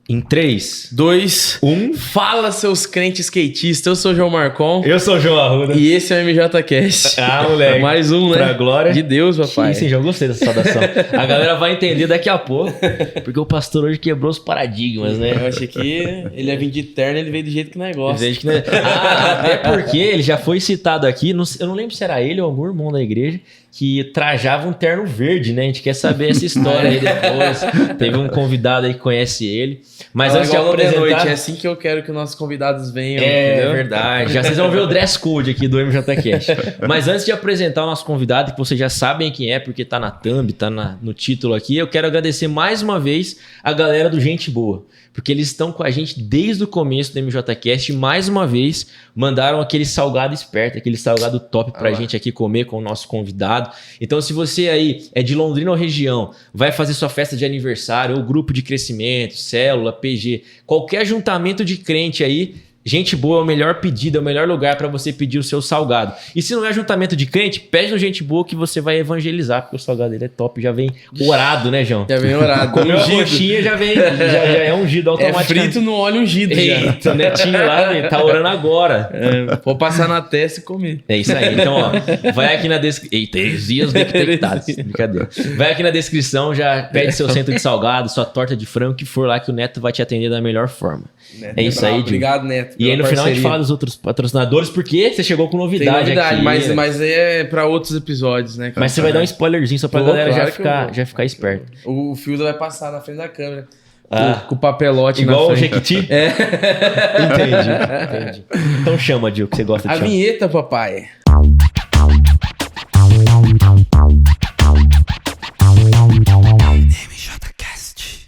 Em 3, 2, 1. Fala, seus crentes skatistas. Eu sou o João Marcon. Eu sou o João Arruda. E esse é o MJCast. Ah, moleque. Mais um, né? Pra glória de Deus, papai. Sim, já gostei dessa saudação. A galera vai entender daqui a pouco, porque o pastor hoje quebrou os paradigmas, né? Eu achei que ele ia vir de terno, ele veio do jeito que nós gostamos. Até porque ele já foi citado aqui, eu não lembro se era ele ou algum irmão da igreja, que trajava um terno verde, né? A gente quer saber essa história aí depois. Teve um convidado aí que conhece ele. Mas antes de apresentar... noite, é assim que eu quero que nossos convidados venham, É entendeu? verdade. Já vocês vão ver o dress code aqui do MJCast. Mas antes de apresentar o nosso convidado, que vocês já sabem quem é, porque tá na thumb, tá no título aqui, eu quero agradecer mais uma vez a galera do Gente Boa. Porque eles estão com a gente desde o começo do MJCast e mais uma vez mandaram aquele salgado esperto, aquele salgado top pra gente aqui comer com o nosso convidado. Então se você aí é de Londrina ou região, vai fazer sua festa de aniversário ou grupo de crescimento, célula, PG, qualquer ajuntamento de crente aí, Gente Boa é o melhor pedido, é o melhor lugar para você pedir o seu salgado. E se não é ajuntamento de crente, pede no Gente Boa que você vai evangelizar, porque o salgado dele é top, já vem orado, né, João? Já vem orado. Comeu a coxinha, já é ungido automaticamente. É frito no óleo ungido. Eita, o Netinho lá, tá orando agora. Vou passar na testa e comer. É isso aí. Então, ó, vai aqui na descrição. Eita, heresias detectadas. Brincadeira. Vai aqui na descrição, já pede seu centro de salgado, sua torta de frango, que for lá que o Neto vai te atender da melhor forma. Neto, é isso aí, Diogo. Obrigado, Neto. E aí no final a gente fala dos outros patrocinadores, porque você chegou com novidade aqui. Mas é pra outros episódios, né? Mas você vai dar um spoilerzinho só pra galera já ficar esperto. O Fiuda vai passar na frente da câmera. Com o papelote igual na frente. o Jequiti? É. Entendi. Então chama, Diogo, que você gosta de chamar. A vinheta, papai. MJCast.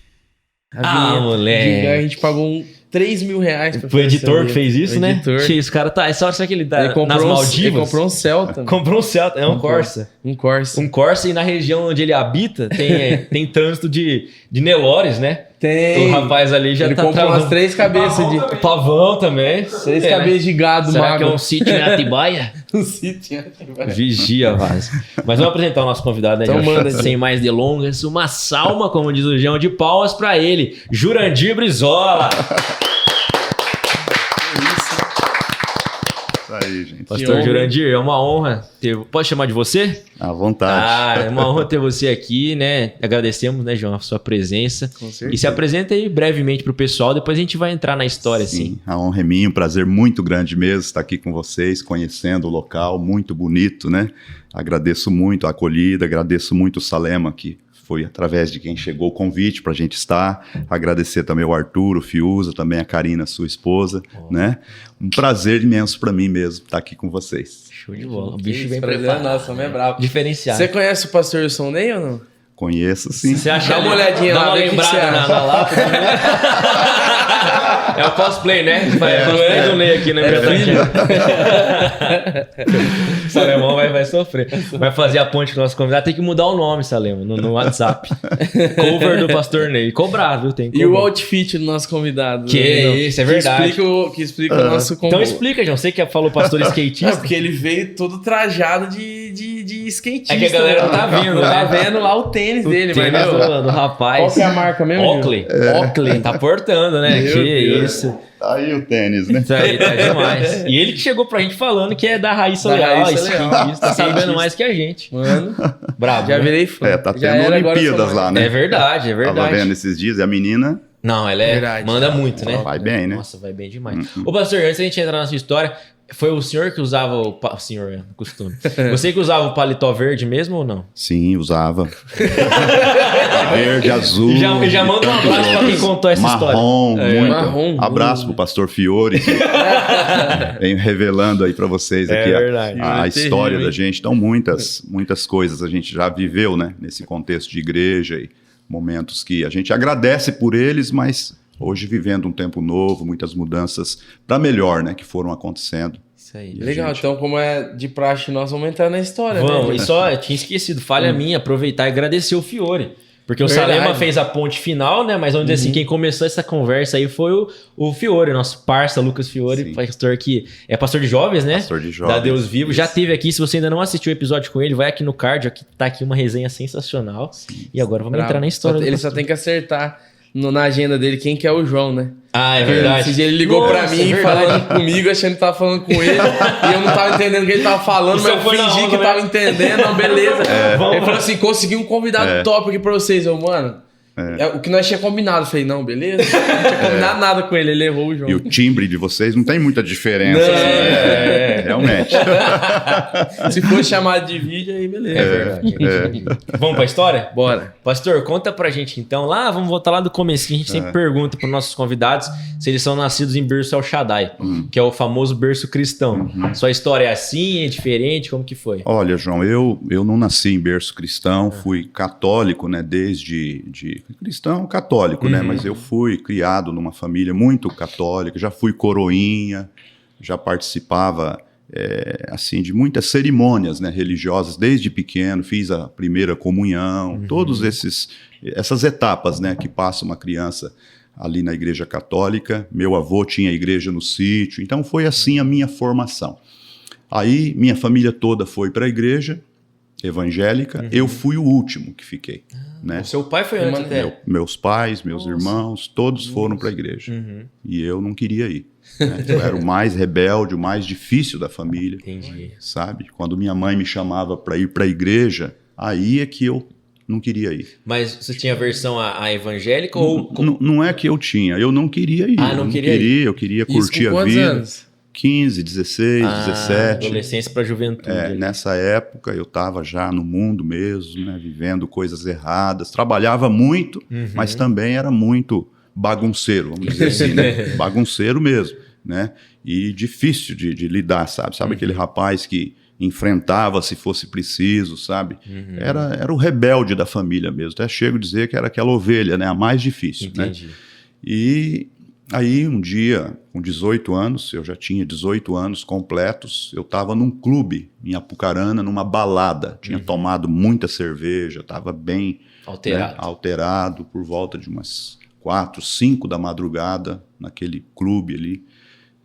Moleque. A gente pagou R$3.000 pra Foi o editor que fez isso, né? Editor. Esse cara tá... Essa hora será que ele tá nas Maldivas? Ele comprou um Celta. Comprou um Celta. É um Corsa. Um Corsa. Um Corsa, e na região onde ele habita tem trânsito de Nelores, né? Tem. O rapaz ali já ele tá comprou umas 3 cabeças de... Pavão também. 3 cabeças de gado, será mago. que é um sítio em Atibaia? Um sítio em Atibaia. Vigia, Vaz. Mas vamos apresentar o nosso convidado, né, então manda, sem mais delongas, uma salva, como diz o João, de palmas pra ele, Jurandir Brizola. Aí, gente. Pastor Jurandir, é uma honra ter... Pode chamar de você? À vontade. É uma honra ter você aqui, né? Agradecemos, né, João, a sua presença. Com certeza. E se apresenta aí brevemente pro pessoal, depois a gente vai entrar na história, Sim, assim. A honra é minha, um prazer muito grande mesmo estar aqui com vocês, conhecendo o local, muito bonito, né? Agradeço muito a acolhida, agradeço muito o Salema, que foi através de quem chegou o convite para a gente estar. Agradecer também ao Arthur, o Fiuza, também a Karina, sua esposa, né? Um prazer imenso para mim mesmo estar aqui com vocês. Show de bola. O bicho bem preparado. Nossa, homem é bravo. Diferenciado. Você conhece o pastor Wilson Ney ou não? Conheço, sim. Você acha dá uma olhadinha dá lá, uma lembrada na lápide. É o cosplay, né? Vai cosplay do Ney aqui, né? Salemão vai sofrer. Vai fazer a ponte com o nosso convidado. Tem que mudar o nome, Salemo, no WhatsApp. Cover do pastor Ney. Cobrar, viu? Tem que cobrar. E o outfit do nosso convidado? Que isso, é verdade. Que explica o nosso convidado. Então explica, João. Você que falou pastor skatista. É porque ele veio todo trajado de skatista. É que a galera não tá vendo, né? Tá vendo lá o tênis dele, mas do rapaz. Qual que é a marca mesmo? Oakley. Oakley. Tá portando, né? Meu que Deus. Isso. Tá aí o tênis, né? Isso aí, tá demais. E ele que chegou pra gente falando que é da Raíssa Leal, skatista, tá sabendo mais que a gente. Mano, bravo. Já virei fã. Tá tendo Olimpíadas lá, né? É verdade. Tava vendo esses dias, e a menina... Não, ela manda muito, né? Vai bem, né? Nossa, vai bem demais. Ô, pastor, antes da gente entrar na sua história, foi o senhor que usava o... Senhor, é costume. Você que usava o paletó verde mesmo ou não? Sim, usava. Verde, azul. Já manda um abraço pra quem contou essa história. Muito. Marrom. Abraço pro pastor Fiore, que vem revelando aí pra vocês aqui a história da gente. Então, muitas coisas a gente já viveu, né? Nesse contexto de igreja e momentos que a gente agradece por eles, mas hoje vivendo um tempo novo, muitas mudanças para melhor, né, que foram acontecendo. Isso aí. Legal, então como é de praxe nós vamos entrar na história. Vamos, né? E só, eu tinha esquecido, falha minha, aproveitar e agradecer o Fiore. Porque o Salema fez a ponte final, né? Mas onde assim, quem começou essa conversa aí foi o Fiore, nosso parça, Lucas Fiore, pastor que é pastor de jovens, né? Pastor de jovens. Da Deus Vivo. Isso. Já teve aqui, se você ainda não assistiu o episódio com ele, vai aqui no card, aqui tá aqui uma resenha sensacional. Sim. E agora vamos entrar na história. Ele só tem que acertar na agenda dele quem que é o João, né? Ah, é verdade. Esse dia ele ligou pra mim falando comigo, achando que tava falando com ele. E eu não tava entendendo o que ele tava falando, mas eu fingi que tava entendendo. Não, beleza. Ele falou assim, consegui um convidado top aqui pra vocês. Eu, mano... o que nós tinha combinado. Eu falei, não, beleza. Não tinha combinado nada com ele, ele errou o João. E o timbre de vocês não tem muita diferença. Realmente. Se for chamado de vídeo, aí beleza. É verdade. Vamos pra história? Bora. Pastor, conta pra gente então. Vamos voltar lá do comecinho. A gente sempre pergunta pros nossos convidados se eles são nascidos em berço El Shaddai, que é o famoso berço cristão. Sua história é assim, é diferente? Como que foi? Olha, João, eu não nasci em berço cristão, fui católico, né, desde cristão católico, né, mas eu fui criado numa família muito católica, já fui coroinha, já participava assim de muitas cerimônias, né, religiosas desde pequeno, fiz a primeira comunhão, todos essas etapas, né, que passa uma criança ali na igreja católica. Meu avô tinha igreja no sítio, então foi assim a minha formação. Aí minha família toda foi para a igreja evangélica, eu fui o último que fiquei. Né? O seu pai foi antes até? Meus pais, meus irmãos, todos foram para a igreja. E eu não queria ir. Né? Eu era o mais rebelde, o mais difícil da família. Entendi. Sabe? Quando minha mãe me chamava para ir para a igreja, aí é que eu não queria ir. Mas você tinha versão a evangélica ou... Não é que eu tinha, eu não queria ir. Não queria ir. Eu queria curtir a vida. Anos? 15, 16, 17. Adolescência para juventude. Nessa época eu estava já no mundo mesmo, né, vivendo coisas erradas. Trabalhava muito, mas também era muito bagunceiro, vamos dizer assim, né? Bagunceiro mesmo, né? E difícil de lidar, sabe? Sabe aquele rapaz que enfrentava se fosse preciso, sabe? Era o rebelde da família mesmo. Até chego a dizer que era aquela ovelha, né? A mais difícil, Entendi. né? E aí, um dia, com 18 anos, eu já tinha 18 anos completos, eu estava num clube em Apucarana, numa balada. Tinha tomado muita cerveja, estava bem alterado. Né, alterado, por volta de umas 4, 5 da madrugada, naquele clube ali.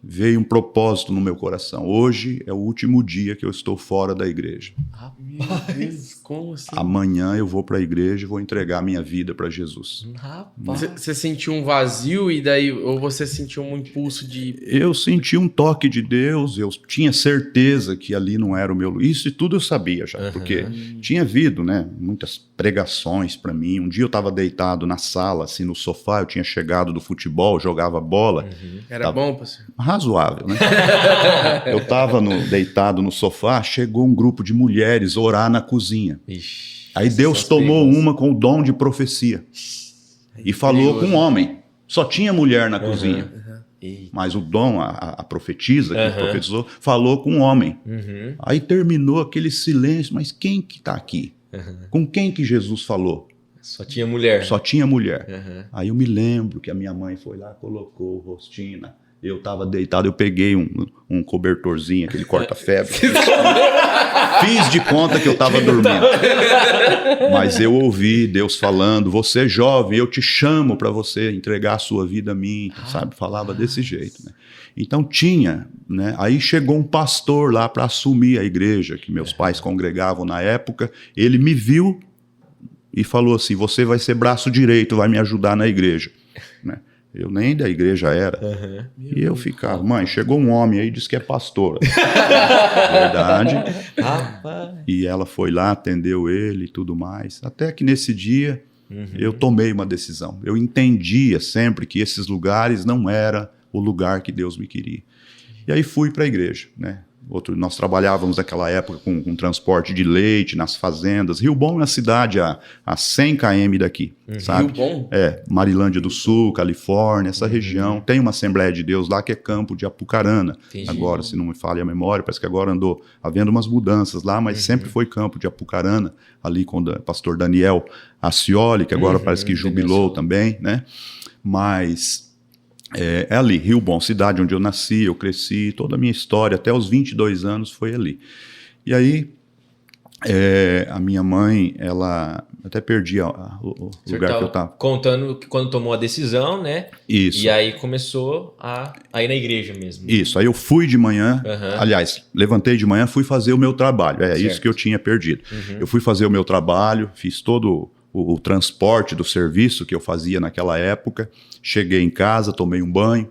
Veio um propósito no meu coração. Hoje é o último dia que eu estou fora da igreja. Rapaz, como assim? Amanhã eu vou para a igreja e vou entregar a minha vida para Jesus. Rapaz. Você sentiu um vazio e daí, ou você sentiu um impulso de... Eu senti um toque de Deus, eu tinha certeza que ali não era o meu... Isso e tudo eu sabia já, porque tinha havido, né, muitas pregações para mim. Um dia eu estava deitado na sala, assim, no sofá, eu tinha chegado do futebol, jogava bola. Era bom, pastor? Razoável, né? Eu estava deitado no sofá, chegou um grupo de mulheres orar na cozinha. Ixi, aí Deus tomou uma com o dom de profecia e falou com um homem. Só tinha mulher na cozinha. Mas o dom, a profetisa que profetizou, falou com um homem. Aí terminou aquele silêncio, mas quem que está aqui? Com quem que Jesus falou? Só tinha mulher. Só tinha mulher. Aí eu me lembro que a minha mãe foi lá, colocou o rostinho. Eu estava deitado, eu peguei um cobertorzinho, aquele corta-febre. Fiz de conta que eu estava dormindo. Mas eu ouvi Deus falando, você jovem, eu te chamo para você entregar a sua vida a mim, sabe? Falava desse jeito, né? Então tinha, né? Aí chegou um pastor lá para assumir a igreja, que meus pais congregavam na época. Ele me viu e falou assim, você vai ser braço direito, vai me ajudar na igreja, né? Eu nem da igreja era. E eu ficava, mãe, chegou um homem aí e disse que é pastora. Verdade. E ela foi lá, atendeu ele e tudo mais. Até que nesse dia eu tomei uma decisão. Eu entendia sempre que esses lugares não era o lugar que Deus me queria. E aí fui para a igreja, né? Nós trabalhávamos naquela época com transporte de leite nas fazendas. Rio Bom é uma cidade a 100 km daqui, sabe? Rio Bom? Marilândia do Sul, Califórnia, essa região. Tem uma Assembleia de Deus lá que é campo de Apucarana. Entendi. Agora, se não me falha a memória, parece que agora andou havendo umas mudanças lá, mas sempre foi campo de Apucarana, ali com o pastor Daniel Ascioli, que agora parece que jubilou também, né? Mas... É ali, Rio Bom, cidade onde eu nasci, eu cresci, toda a minha história, até os 22 anos foi ali. E aí, a minha mãe, ela... Até perdi o lugar que eu estava. Contando que quando tomou a decisão, né? Isso. E aí começou a ir na igreja mesmo. Isso, aí eu fui de manhã, aliás, levantei de manhã, fui fazer o meu trabalho, isso que eu tinha perdido. Eu fui fazer o meu trabalho, fiz todo o transporte do serviço que eu fazia naquela época. Cheguei em casa, tomei um banho,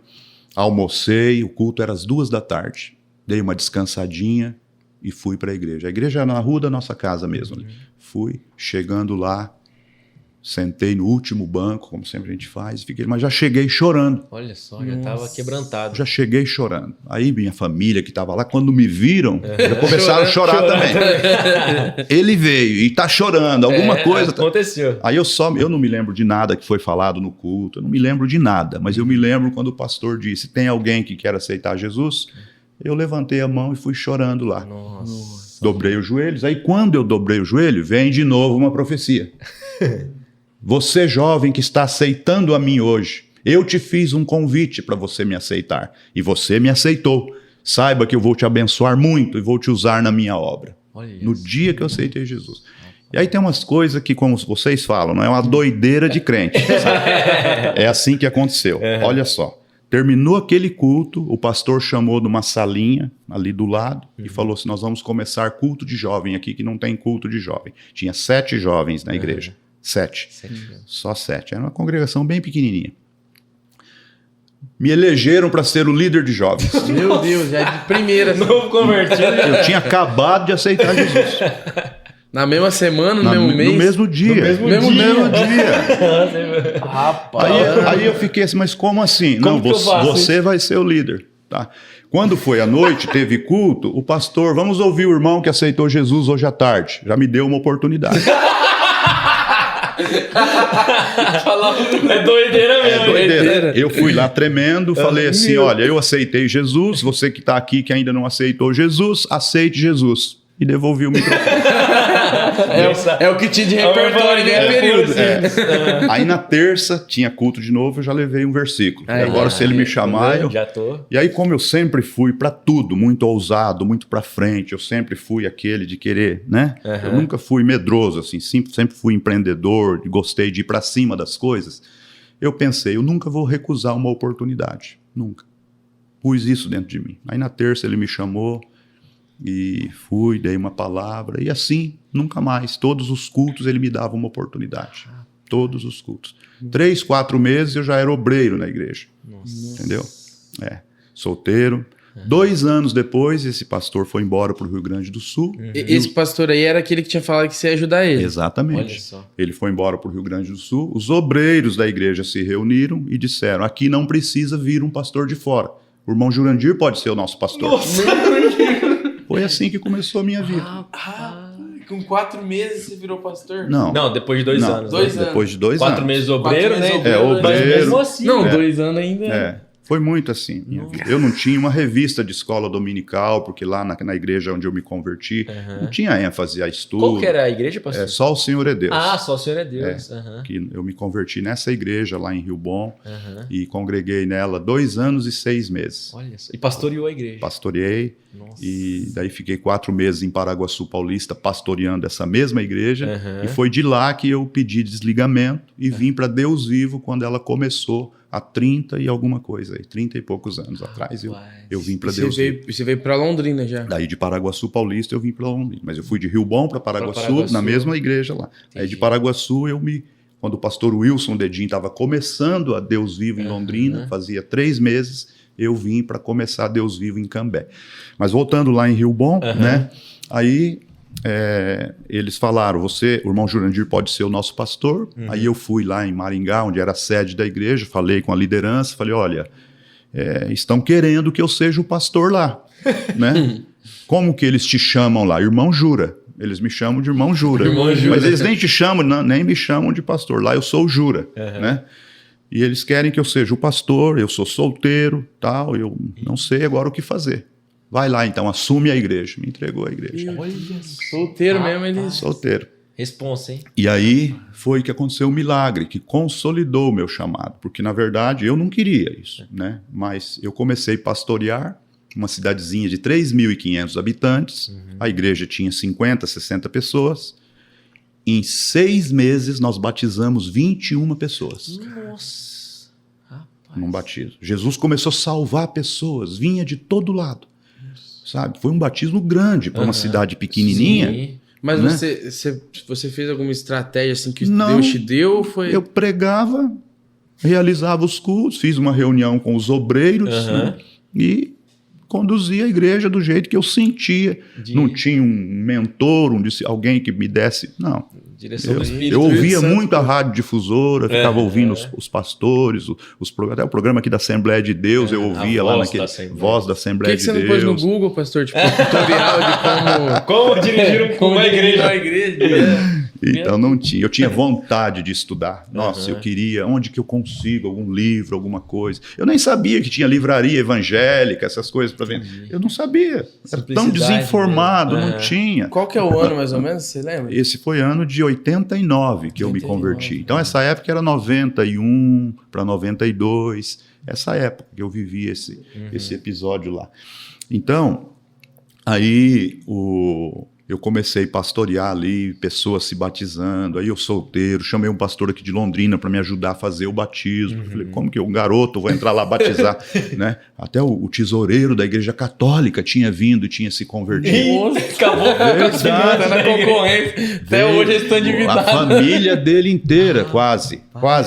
almocei, o culto era às 2h, dei uma descansadinha e fui para a igreja. A igreja era na rua da nossa casa mesmo. Né? Fui, chegando lá, sentei no último banco, como sempre a gente faz, fiquei, mas já cheguei chorando. Olha só, já estava quebrantado. Já cheguei chorando. Aí minha família que estava lá, quando me viram, já começaram a chorar também. Ele veio e está chorando, alguma coisa. Aconteceu. Aí eu não me lembro de nada que foi falado no culto, eu não me lembro de nada, mas eu me lembro quando o pastor disse, tem alguém que quer aceitar Jesus? Eu levantei a mão e fui chorando lá. Nossa. Dobrei os joelhos. Aí quando eu dobrei o joelho, vem de novo uma profecia. Você jovem que está aceitando a mim hoje, eu te fiz um convite para você me aceitar. E você me aceitou. Saiba que eu vou te abençoar muito e vou te usar na minha obra. No dia que eu aceitei Jesus. E aí tem umas coisas que, como vocês falam, não é uma doideira de crente. Sabe? É assim que aconteceu. Olha só. Terminou aquele culto, o pastor chamou numa salinha ali do lado e falou assim, nós vamos começar culto de jovem aqui, que não tem culto de jovem. Tinha 7 jovens na igreja. 7. Só 7. Era uma congregação bem pequenininha. Me elegeram para ser o líder de jovens. Meu Deus, já é de primeira. Novo convertido. Eu tinha acabado de aceitar Jesus. Na mesma semana, no mesmo mês? No mesmo dia. No mesmo dia. Rapaz. Aí eu fiquei assim, mas como assim? Como não, você vai ser o líder. Tá? Quando foi à noite, teve culto, o pastor, vamos ouvir o irmão que aceitou Jesus hoje à tarde. Já me deu uma oportunidade. É doideira mesmo. É doideira. Eu fui lá tremendo, falei assim, olha, eu aceitei Jesus, você que está aqui que ainda não aceitou Jesus, aceite Jesus. E devolvi o microfone. É o que tinha de repertório, né? Período. Aí na terça, tinha culto de novo, eu já levei um versículo. E agora se ele me chamar, eu... Já tô. E aí como eu sempre fui para tudo, muito ousado, muito para frente, eu sempre fui aquele de querer, né? Eu nunca fui medroso, assim, sempre fui empreendedor, gostei de ir para cima das coisas. Eu pensei, eu nunca vou recusar uma oportunidade, nunca. Pus isso dentro de mim. Aí na terça ele me chamou, e fui, dei uma palavra, e assim, nunca mais. Todos os cultos ele me dava uma oportunidade. Todos os cultos. 3, 4 meses eu já era obreiro na igreja. Nossa. Entendeu? Solteiro. 2 anos depois, esse pastor foi embora para o Rio Grande do Sul. Esse pastor aí era aquele que tinha falado que você ia ajudar ele. Exatamente. Olha só. Ele foi embora para o Rio Grande do Sul. Os obreiros da igreja se reuniram e disseram, aqui não precisa vir um pastor de fora. O irmão Jurandir pode ser o nosso pastor. Nossa. Foi assim que começou a minha vida. Com 4 meses você virou pastor? Não, depois de 2 anos. 2 anos. Depois de 2 anos. 4 meses obreiro, né? Obreiro. Mas mesmo assim. Não, 2 anos ainda. Foi muito assim, minha vida. Eu não tinha uma revista de escola dominical, porque lá na igreja onde eu me converti, não tinha ênfase a estudo. Qual que era a igreja, pastor? Só o Senhor é Deus. Ah, só o Senhor é Deus. Que eu me converti nessa igreja lá em Rio Bom e congreguei nela 2 anos e 6 meses. Olha só. E pastoreou a igreja. Pastoreei. Nossa. E daí fiquei 4 meses em Paraguaçu Paulista pastoreando essa mesma igreja. E foi de lá que eu pedi desligamento e vim para Deus Vivo quando ela começou há 30 e alguma coisa aí, 30 e poucos anos atrás, eu vim para Deus Vivo. Você veio para Londrina já? Daí de Paraguaçu Paulista eu vim para Londrina, mas eu fui de Rio Bom para Paraguaçu, na mesma igreja lá. Entendi. Aí de Paraguaçu quando o pastor Wilson Dedin estava começando a Deus Vivo em Londrina, fazia 3 meses, eu vim para começar Deus Vivo em Cambé. Mas voltando lá em Rio Bom, né? Aí eles falaram, o irmão Jurandir pode ser o nosso pastor. Aí eu fui lá em Maringá, onde era a sede da igreja, falei com a liderança, falei, olha, estão querendo que eu seja o pastor lá, né? Como que eles te chamam lá? Irmão Jura. Eles me chamam de irmão Jura. Mas eles nem te chamam, nem me chamam de pastor. Lá eu sou o Jura, né? E eles querem que eu seja o pastor, eu sou solteiro, tal, eu não sei agora o que fazer. Vai lá, então, assume a igreja. Me entregou a igreja. Olha, solteiro mesmo, ele... Solteiro. Responsa, hein? E aí foi que aconteceu um milagre, que consolidou o meu chamado. Porque, na verdade, eu não queria isso, né? Mas eu comecei a pastorear uma cidadezinha de 3.500 habitantes. A igreja tinha 50, 60 pessoas. Em 6 meses, nós batizamos 21 pessoas. Nossa! Rapaz. Num batismo. Jesus começou a salvar pessoas, vinha de todo lado. Sabe? Foi um batismo grande para uma cidade pequenininha. Sim. Mas né? você fez alguma estratégia assim que Deus te deu? Foi... Eu pregava, realizava os cultos, fiz uma reunião com os obreiros, né? E conduzia a igreja do jeito que eu sentia. Não tinha um mentor, alguém que me desse... Não. Direção do Espírito. Eu ouvia muito a rádio difusora, ficava ouvindo os pastores, até o programa aqui da Assembleia de Deus, eu ouvia lá naquele Voz da Assembleia de Deus. Por que você não pôs no Google, pastor? Tipo, tutorial de como dirigir uma igreja. Então não tinha. Eu tinha vontade de estudar. Nossa, eu queria, onde que eu consigo algum livro, alguma coisa. Eu nem sabia que tinha livraria evangélica, essas coisas para vender. Eu não sabia. Era tão desinformado, não tinha. Qual que é o ano mais ou menos, você lembra? Esse foi ano de 89 que eu me converti. Então essa época era 91 para 92, essa época que eu vivi esse episódio lá. Então, aí eu comecei a pastorear ali, pessoas se batizando, aí eu solteiro, chamei um pastor aqui de Londrina para me ajudar a fazer o batismo. Falei, como que um garoto vou entrar lá batizar? Né? Até o tesoureiro da igreja católica tinha vindo e tinha se convertido. Acabou tá na concorrência. Até hoje eles estão endividados. A família dele inteira, quase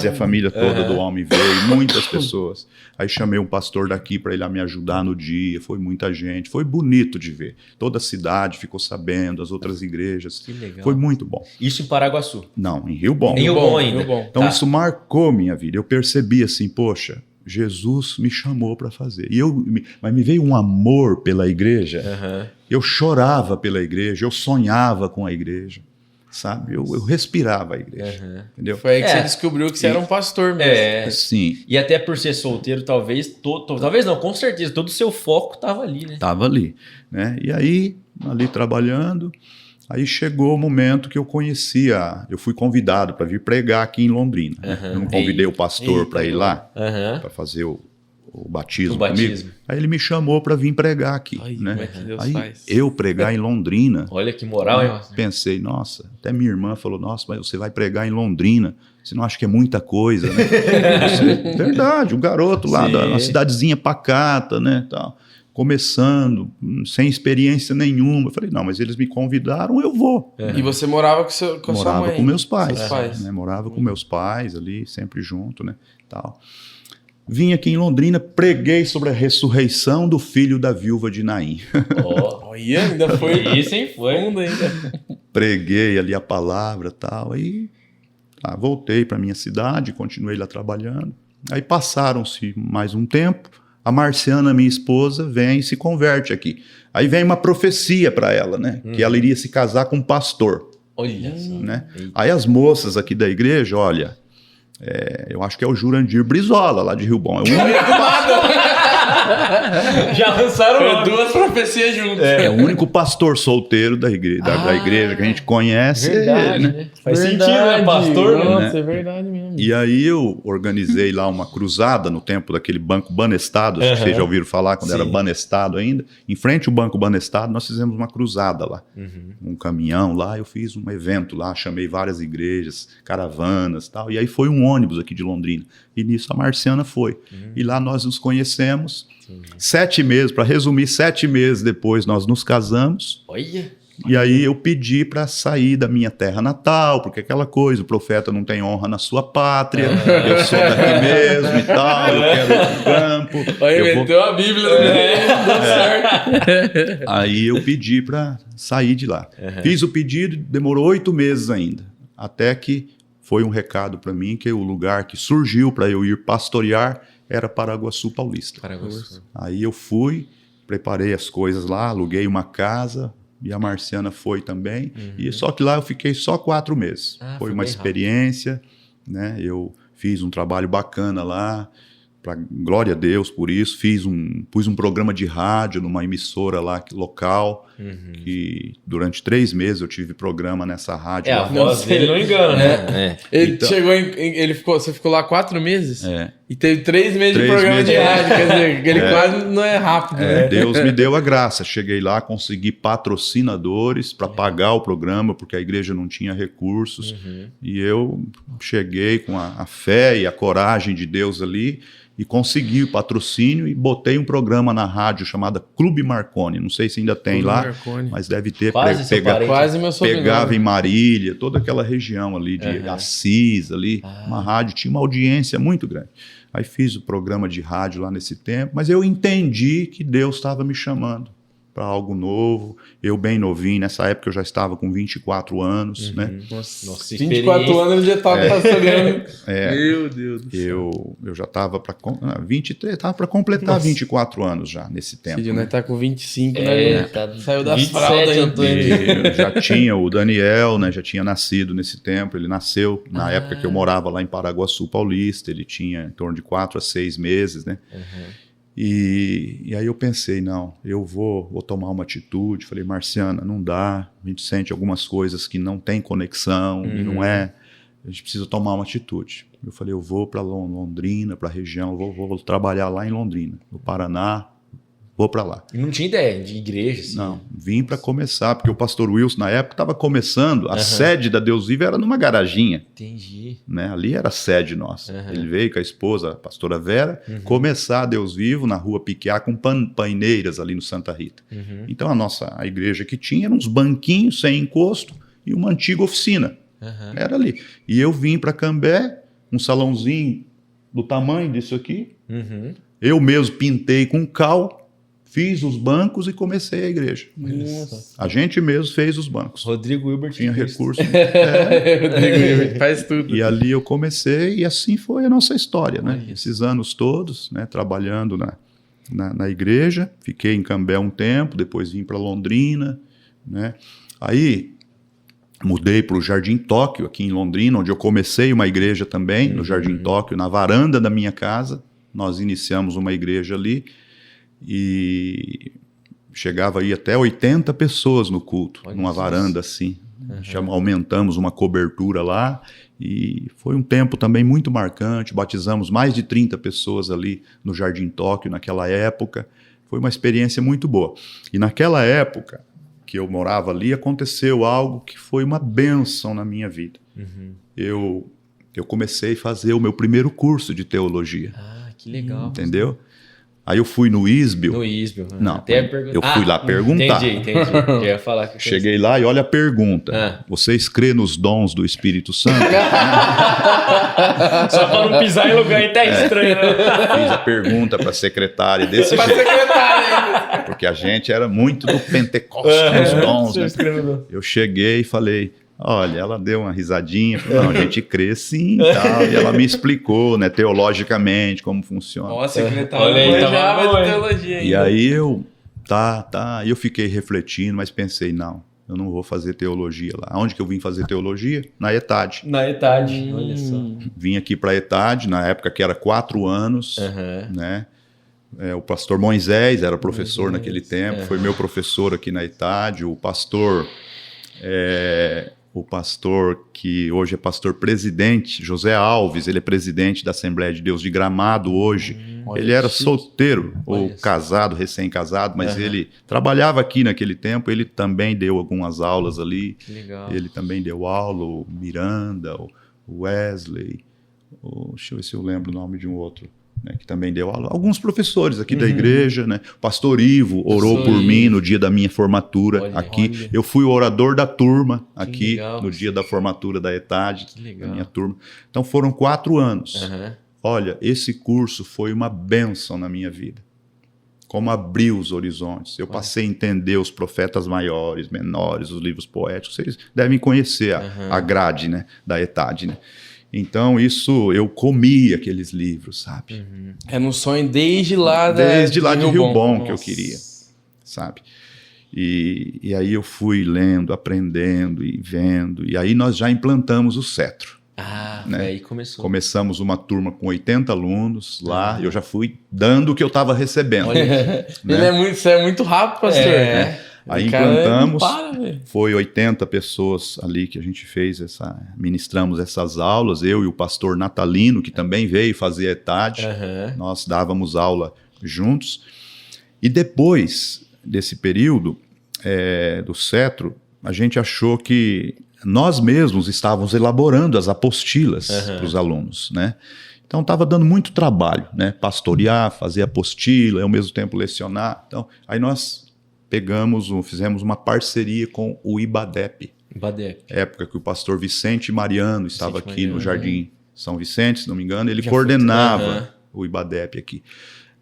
a família toda do homem veio, muitas pessoas. Aí chamei um pastor daqui para ele me ajudar no dia, foi muita gente, foi bonito de ver. Toda a cidade ficou sabendo, as outras igrejas. Que legal. Foi muito bom. Isso em Paraguaçu? Não, em Rio Bom. Em Rio Bom ainda. Rio Bom. Então isso marcou minha vida. Eu percebi assim, poxa, Jesus me chamou para fazer. Mas me veio um amor pela igreja. Eu chorava pela igreja, eu sonhava com a igreja. Sabe? Eu respirava a igreja. Entendeu? Foi aí que você descobriu que você era um pastor mesmo. Sim. E até por ser solteiro, talvez não, com certeza, todo o seu foco estava ali, né? Estava ali. Né? E aí, ali trabalhando, aí chegou o momento que eu fui convidado para vir pregar aqui em Londrina. Eu não convidei o pastor para ir lá, para fazer o batismo comigo. Aí ele me chamou para vir pregar aqui. Né? Como é que Deus aí faz? Eu pregar em Londrina. Olha que moral, hein? Pensei, nossa, até minha irmã falou, nossa, mas você vai pregar em Londrina, você não acha que é muita coisa, né? Verdade, um garoto lá, uma cidadezinha pacata, né, tal, começando, sem experiência nenhuma. Eu falei, não, mas eles me convidaram, eu vou. E você morava com sua mãe? Morava com meus pais. Né? Morava com meus pais ali, sempre junto, né, tal. Vim aqui em Londrina, preguei sobre a ressurreição do filho da viúva de Naim. Ainda foi isso, hein? Foi ainda. Preguei ali a palavra e tal, aí voltei para minha cidade, continuei lá trabalhando. Aí passaram-se mais um tempo, a Marciana, minha esposa, vem e se converte aqui. Aí vem uma profecia para ela, né? Que ela iria se casar com um pastor. Olha só. Né? Aí as moças aqui da igreja, olha... eu acho que é o Jurandir Brizola, lá de Rio Bom. É o único Já lançaram duas profecias juntas. É o único pastor solteiro da igreja que a gente conhece. Verdade, ele, né? Faz sentido, né? Pastor, Nossa, é verdade mesmo. E aí eu organizei lá uma cruzada no tempo daquele Banco Banestado, acho que vocês já ouviram falar quando era Banestado ainda. Em frente ao Banco Banestado, nós fizemos uma cruzada lá. Um caminhão lá, eu fiz um evento lá, chamei várias igrejas, caravanas e tal. E aí foi um ônibus aqui de Londrina. E nisso a Marciana foi. E lá nós nos conhecemos. 7 meses, para resumir, 7 meses depois nós nos casamos. Olha! E aí eu pedi para sair da minha terra natal, porque aquela coisa, o profeta não tem honra na sua pátria, eu sou daqui mesmo e tal, eu quero ir pro campo. Aí meteu a Bíblia no meio, deu certo. Aí eu pedi para sair de lá. Fiz o pedido, demorou 8 meses ainda, até que foi um recado para mim que o lugar que surgiu para eu ir pastorear era Paraguaçu Paulista. Aí eu fui, preparei as coisas lá, aluguei uma casa, e a Marciana foi também. E só que lá eu fiquei só 4 meses. Foi uma experiência, né? Eu fiz um trabalho bacana lá, pra glória a Deus por isso. Pus um programa de rádio numa emissora lá local, que durante 3 meses eu tive programa nessa rádio. A voz dele não engana, né? Ele chegou você ficou lá 4 meses? E teve 3 meses de programa de rádio, quer dizer, ele quase não é rápido, né? Deus me deu a graça. Cheguei lá, consegui patrocinadores para pagar o programa, porque a igreja não tinha recursos. E eu cheguei com a fé e a coragem de Deus ali e consegui o patrocínio e botei um programa na rádio chamado Clube Marconi. Não sei se ainda tem Clube lá, Marconi. Mas deve ter. Quase meu sobrenome. Pegava em Marília, toda aquela região ali de Assis, ali. Uma rádio, tinha uma audiência muito grande. Aí fiz o programa de rádio lá nesse tempo, mas eu entendi que Deus estava me chamando para algo novo. Eu bem novinho, nessa época eu já estava com 24 anos, né? Nossa, 24 anos ele já estava pastoreando. Meu Deus do céu. Eu já estava para 23, estava para completar 24 anos já nesse tempo. Esse né? Tá com 25, né? Saiu das fraldas, eu já tinha o Daniel, né? Já tinha nascido nesse tempo. Ele nasceu na época que eu morava lá em Paraguaçu Paulista. Ele tinha em torno de 4 a 6 meses, né? E aí eu pensei, não, eu vou tomar uma atitude. Falei, Marciana, não dá, a gente sente algumas coisas que não tem conexão, e não é, a gente precisa tomar uma atitude. Eu falei, eu vou para Londrina, para a região, vou trabalhar lá em Londrina, no Paraná, vou para lá. E não tinha ideia de igreja? Assim. Não, vim para começar, porque o pastor Wilson, na época, estava começando, a sede da Deus Vive era numa garaginha. Entendi. Né? Ali era a sede nossa. Ele veio com a esposa, a pastora Vera, começar a Deus Vivo na rua Piquiá, com paineiras ali no Santa Rita. Então a igreja que tinha eram uns banquinhos sem encosto e uma antiga oficina. Era ali. E eu vim para Cambé, um salãozinho do tamanho disso aqui. Eu mesmo pintei com cal, fiz os bancos e comecei a igreja. Nossa. A gente mesmo fez os bancos. Rodrigo Hilbert tinha recurso. Rodrigo Hilbert faz tudo. E ali eu comecei e assim foi a nossa história, né? Esses anos todos, né? Trabalhando na igreja. Fiquei em Cambé um tempo, depois vim para Londrina, né? Aí mudei para o Jardim Tóquio, aqui em Londrina, onde eu comecei uma igreja também, no Jardim Tóquio, na varanda da minha casa. Nós iniciamos uma igreja ali. E chegava aí até 80 pessoas no culto, numa varanda assim. Aumentamos uma cobertura lá e foi um tempo também muito marcante. Batizamos mais de 30 pessoas ali no Jardim Tóquio naquela época. Foi uma experiência muito boa. E naquela época que eu morava ali, aconteceu algo que foi uma bênção na minha vida. Eu comecei a fazer o meu primeiro curso de teologia. Ah, que legal. Entendeu? Aí eu fui no ISBIL. No ISBIL. Não, eu fui lá perguntar. Entendi. Eu ia falar que cheguei lá e olha a pergunta. Vocês crêem nos dons do Espírito Santo? Só para não pisar em lugar estranho. Né? Fiz a pergunta para a secretária desse jeito. Porque a gente era muito do Pentecostes, dos dons. Né? Eu cheguei e falei... Olha, ela deu uma risadinha, falou, não, a gente crê sim e tal, e ela me explicou, né, teologicamente, como funciona. Nossa, secretário, olha aí, teologia ainda. E aí eu fiquei refletindo, mas pensei, não, eu não vou fazer teologia lá. Onde que eu vim fazer teologia? Na ETAD. Na ETAD, olha só. Vim aqui para a ETAD, na época que era 4 anos, né, o pastor Moisés era professor naquele tempo, foi meu professor aqui na ETAD, o pastor que hoje é pastor presidente, José Alves, ele é presidente da Assembleia de Deus de Gramado hoje. Ele era solteiro ou casado, recém-casado, mas ele trabalhava aqui naquele tempo, ele também deu algumas aulas ali. Que legal. Ele também deu aula, o Miranda, o Wesley, deixa eu ver se eu lembro o nome de um outro. Né, que também deu aula, alguns professores aqui da igreja, né? O pastor Ivo orou por mim no dia da minha formatura aqui. Eu fui o orador da turma aqui no dia da formatura da ETAD, da minha turma. Então foram 4 anos. Olha, esse curso foi uma bênção na minha vida. Como abriu os horizontes. Eu passei a entender os profetas maiores, menores, os livros poéticos. Vocês devem conhecer a grade, né, da ETAD, né? Então, eu comi aqueles livros, sabe? É no sonho desde lá de Rio Bom que eu queria, sabe? E aí eu fui lendo, aprendendo e vendo. E aí nós já implantamos o Cetro. Né? Aí começou. Começamos uma turma com 80 alunos lá. Eu já fui dando o que eu estava recebendo. Olha, né? Isso é muito rápido, pastor. Aí implantamos, foi 80 pessoas ali que a gente fez, ministramos essas aulas, eu e o pastor Natalino, que também veio fazer a ETAD, nós dávamos aula juntos. E depois desse período do Cetro, a gente achou que nós mesmos estávamos elaborando as apostilas para os alunos, né? Então estava dando muito trabalho, né? Pastorear, fazer apostila, e ao mesmo tempo lecionar. Então, aí nós fizemos uma parceria com o IBADEP. Época que o pastor Vicente Mariano estava aqui no Jardim São Vicente, se não me engano, ele coordenava o IBADEP aqui.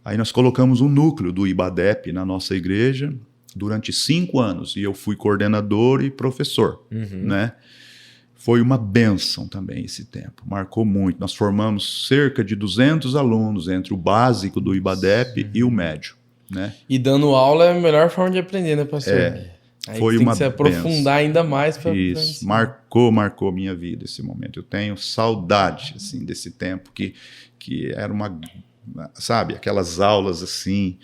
Aí nós colocamos um núcleo do IBADEP na nossa igreja durante 5 anos, e eu fui coordenador e professor, né? Foi uma bênção também esse tempo, marcou muito. Nós formamos cerca de 200 alunos entre o básico do IBADEP e o médio, né? E dando aula é a melhor forma de aprender, né, pastor? Aí foi tem uma que se aprofundar ainda mais para isso, marcou minha vida esse momento. Eu tenho saudade assim desse tempo que era sabe, aquelas aulas assim,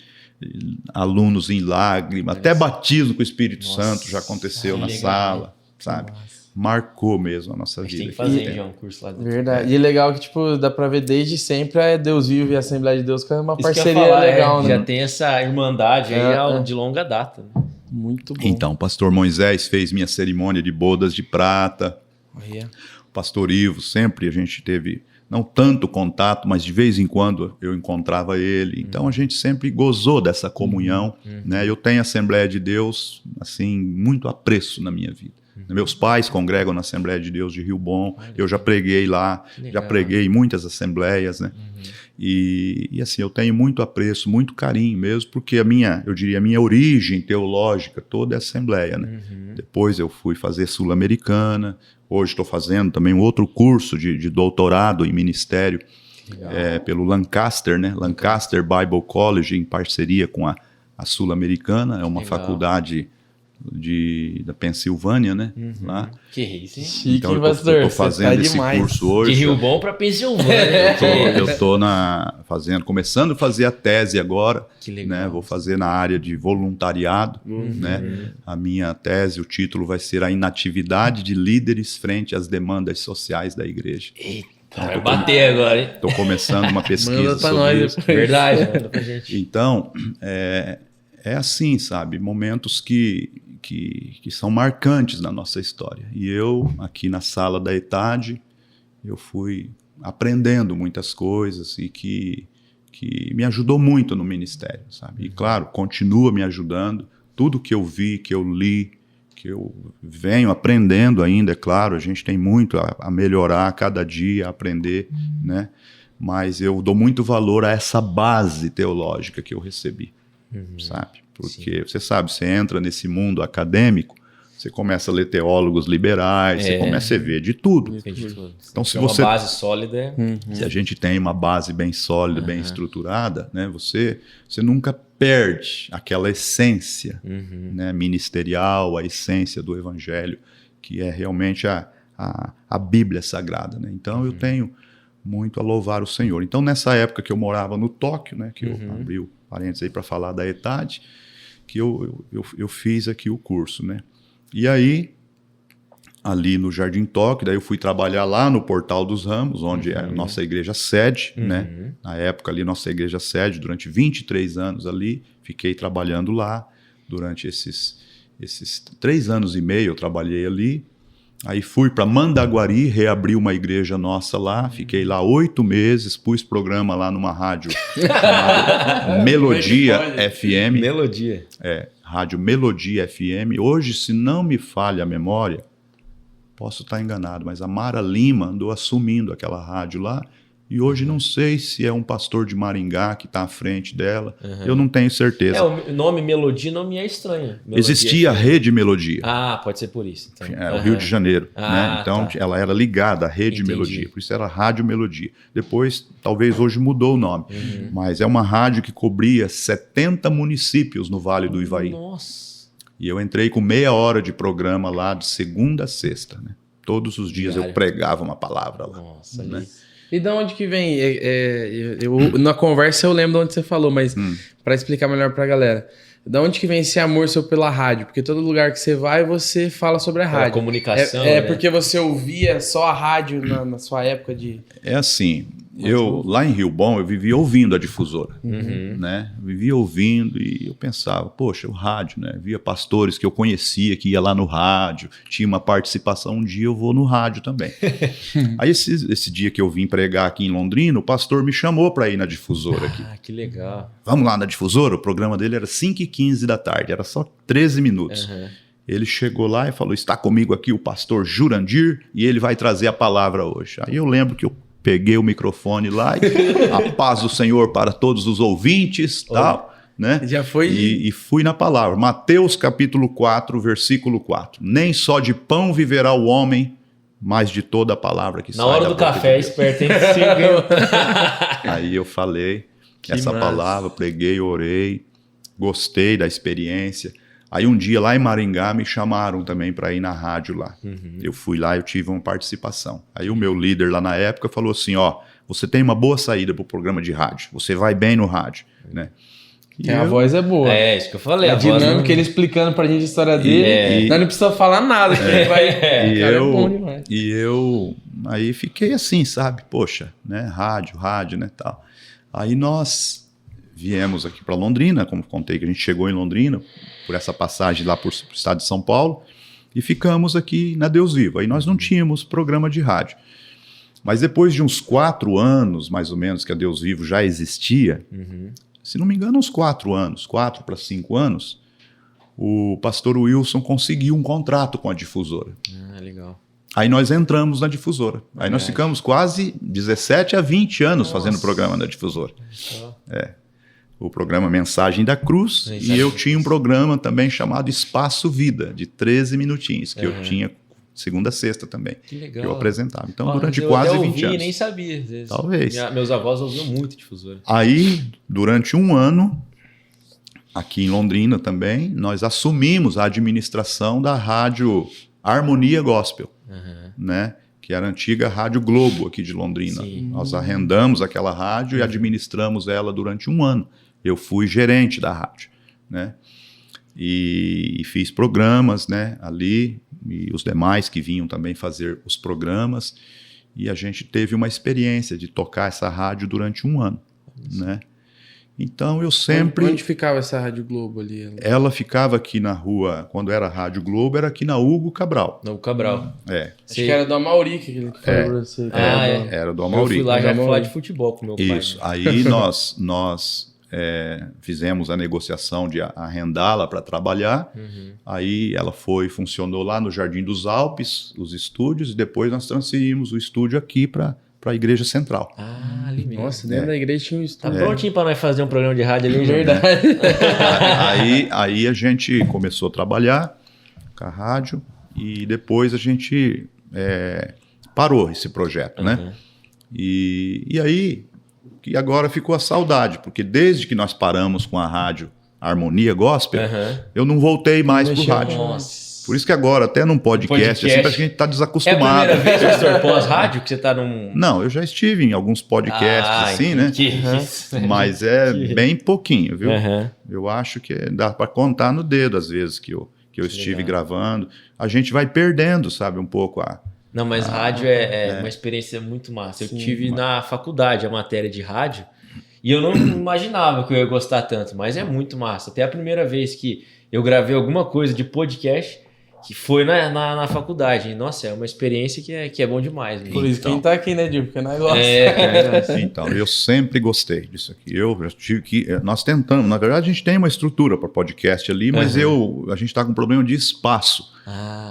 alunos em lágrimas, até batismo com o Espírito Santo já aconteceu na sala, sabe? Marcou mesmo a nossa vida. Tem que fazer já um curso lá dentro. Verdade. E é legal que, tipo, dá pra ver desde sempre Deus Vivo e a Assembleia de Deus, que é uma parceria legal, né? Já tem essa irmandade aí de longa data. Né? Muito bom. Então, o pastor Moisés fez minha cerimônia de bodas de prata. O pastor Ivo, sempre a gente teve, não tanto contato, mas de vez em quando eu encontrava ele. Então, a gente sempre gozou dessa comunhão, né? Eu tenho a Assembleia de Deus, assim, muito apreço na minha vida. Meus pais congregam na Assembleia de Deus de Rio Bom, eu já preguei lá, já preguei em muitas assembleias, né? E assim, eu tenho muito apreço, muito carinho mesmo, porque eu diria, a minha origem teológica toda é Assembleia, né? Depois eu fui fazer Sul-Americana, hoje estou fazendo também um outro curso de doutorado em ministério, pelo Lancaster, né? Lancaster Bible College, em parceria com a Sul-Americana, é uma faculdade da Pensilvânia, né? Lá. Que isso, hein? Chique, então eu tô fazendo esse curso hoje. De Rio Bom para Pensilvânia. Eu tô começando a fazer a tese agora. Que legal. Né? Vou fazer na área de voluntariado, né? A minha tese, o título vai ser A Inatividade de Líderes Frente às Demandas Sociais da Igreja. Eita, então, vai bater agora, hein? Tô começando uma pesquisa manda pra sobre nós isso. Verdade, manda pra gente. Então, é assim, sabe? Momentos que são marcantes na nossa história. E eu, aqui na sala da ETAD, eu fui aprendendo muitas coisas e que me ajudou muito no ministério, sabe? E, claro, continua me ajudando. Tudo que eu vi, que eu li, que eu venho aprendendo ainda, é claro, a gente tem muito a melhorar a cada dia, a aprender, né? Mas eu dou muito valor a essa base teológica que eu recebi. Sabe? Porque você sabe, você entra nesse mundo acadêmico, você começa a ler teólogos liberais, você começa a ver de tudo. Então, se você uma base sólida, se a gente tem uma base bem sólida, bem estruturada, né, você nunca perde aquela essência, né, ministerial, a essência do Evangelho, que é realmente a Bíblia Sagrada, né? Então, eu tenho muito a louvar o Senhor. Então, nessa época que eu morava no Tóquio, né, que eu abri o parênteses aí para falar da ETAD, que eu fiz aqui o curso, né? E aí, ali no Jardim Tóquio, daí eu fui trabalhar lá no Portal dos Ramos, onde é a nossa igreja sede, né? Na época ali, nossa igreja sede, durante 23 anos ali, fiquei trabalhando lá. Durante esses 3 anos e meio eu trabalhei ali. Aí fui para Mandaguari, reabri uma igreja nossa lá, fiquei lá 8 meses, pus programa lá numa rádio chamada Melodia FM. Melodia. Rádio Melodia FM. Hoje, se não me falha a memória, posso estar enganado, mas a Mara Lima andou assumindo aquela rádio lá. E hoje não sei se é um pastor de Maringá que está à frente dela. Eu não tenho certeza. O nome Melodia não me é estranho. Melodia Existia a Rede Melodia. Pode ser por isso. Então. O Rio de Janeiro. Né? Então, ela era ligada à Rede Melodia. Por isso era Rádio Melodia. Depois, talvez hoje mudou o nome. Mas é uma rádio que cobria 70 municípios no Vale do Ivaí. Nossa! E eu entrei com meia hora de programa lá, de segunda a sexta. Né? Todos os dias eu pregava uma palavra lá. Nossa, né? E de onde que vem? Na conversa eu lembro de onde você falou, mas para explicar melhor pra galera. Da onde que vem esse amor seu pela rádio? Porque todo lugar que você vai, você fala sobre a rádio. Comunicação, né? Porque você ouvia só a rádio na sua época de... É assim, lá em Rio Bom, eu vivia ouvindo a difusora, né? Vivia ouvindo e eu pensava, poxa, o rádio, né? Via pastores que eu conhecia, que ia lá no rádio, tinha uma participação, um dia eu vou no rádio também. Aí esse dia que eu vim pregar aqui em Londrina, o pastor me chamou para ir na difusora aqui. Ah, que legal. Vamos lá na difusora? O programa dele era 5h15 da tarde, era só 13 minutos. Ele chegou lá e falou, está comigo aqui o pastor Jurandir e ele vai trazer a palavra hoje. Aí eu lembro que eu peguei o microfone lá e a paz do Senhor para todos os ouvintes, tal, né? Já foi... E fui na palavra. Mateus capítulo 4, versículo 4. Nem só de pão viverá o homem, mas de toda a palavra que sai da boca de Deus. Na hora do café, esperto, hein? Aí eu falei essa palavra, preguei, orei, gostei da experiência. Aí um dia lá em Maringá me chamaram também para ir na rádio lá. Eu fui lá e eu tive uma participação. Aí o meu líder lá na época falou assim, você tem uma boa saída para o programa de rádio, você vai bem no rádio, né? A voz é boa. É, isso que eu falei. A dinâmica, ele explicando pra gente a história dele, nós não precisa falar nada, que ele vai... é bom demais. E eu aí fiquei assim, sabe? Poxa, né? Rádio, né, tal. Aí nós viemos aqui para Londrina, como contei que a gente chegou em Londrina, por essa passagem lá para o estado de São Paulo, e ficamos aqui na Deus Vivo. Aí nós não tínhamos programa de rádio. Mas depois de uns 4 anos, mais ou menos, que a Deus Vivo já existia, se não me engano, uns 4 anos, 4 para 5 anos, o pastor Wilson conseguiu um contrato com a difusora. Ah, legal. Aí nós entramos na difusora. Aí nós ficamos quase 17 a 20 anos fazendo o programa da difusora. O programa Mensagem da Cruz, e eu tinha um programa também chamado Espaço Vida, de 13 minutinhos, que eu tinha segunda a sexta também. Que legal. Que eu apresentava. Então, durante quase 20 anos. Eu nem sabia. Talvez. Meus avós ouviam muito difusora. Aí, durante um ano, aqui em Londrina também, nós assumimos a administração da rádio Harmonia Gospel, né? Que era a antiga Rádio Globo aqui de Londrina. Nós arrendamos aquela rádio e administramos ela durante um ano. Eu fui gerente da rádio, né? E fiz programas, né, ali, e os demais que vinham também fazer os programas, e a gente teve uma experiência de tocar essa rádio durante um ano, né? Então eu sempre... Onde ficava essa Rádio Globo ali? Ela ficava aqui na rua, quando era Rádio Globo, era aqui na Hugo Cabral. Na Hugo Cabral. Acho que era do Amauri que ele falou pra você. Era do Amauri. Eu fui lá já falar de futebol com meu pai. Isso, aí nós fizemos a negociação de arrendá-la para trabalhar, aí ela funcionou lá no Jardim dos Alpes, os estúdios, e depois nós transferimos o estúdio aqui para a Igreja Central. Ah, ali mesmo. Nossa, dentro da igreja tinha um estúdio. Tá prontinho para nós fazer um programa de rádio ali, verdade. Aí a gente começou a trabalhar com a rádio e depois a gente parou esse projeto, né? E aí que agora ficou a saudade, porque desde que nós paramos com a rádio Harmonia Gospel, eu não voltei mais pro rádio. Nossa. Por isso que agora, até num podcast, assim, a gente tá desacostumado. É a primeira vez, pastor, pós-rádio, que você tá num... Não, eu já estive em alguns podcasts, assim, né? Mas bem pouquinho, viu? Eu acho que dá para contar no dedo, às vezes, que eu estive gravando. A gente vai perdendo, sabe, um pouco a... Não, mas rádio é uma experiência muito massa. Eu tive na faculdade a matéria de rádio e eu não imaginava que eu ia gostar tanto, mas é muito massa. Até a primeira vez que eu gravei alguma coisa de podcast, que foi na faculdade. E, nossa, é uma experiência que é bom demais. Por isso quem tá aqui, né, Dio? Porque nós gostamos. Então, eu sempre gostei disso aqui. Nós tentamos, na verdade a gente tem uma estrutura para podcast ali, mas a gente tá com um problema de espaço.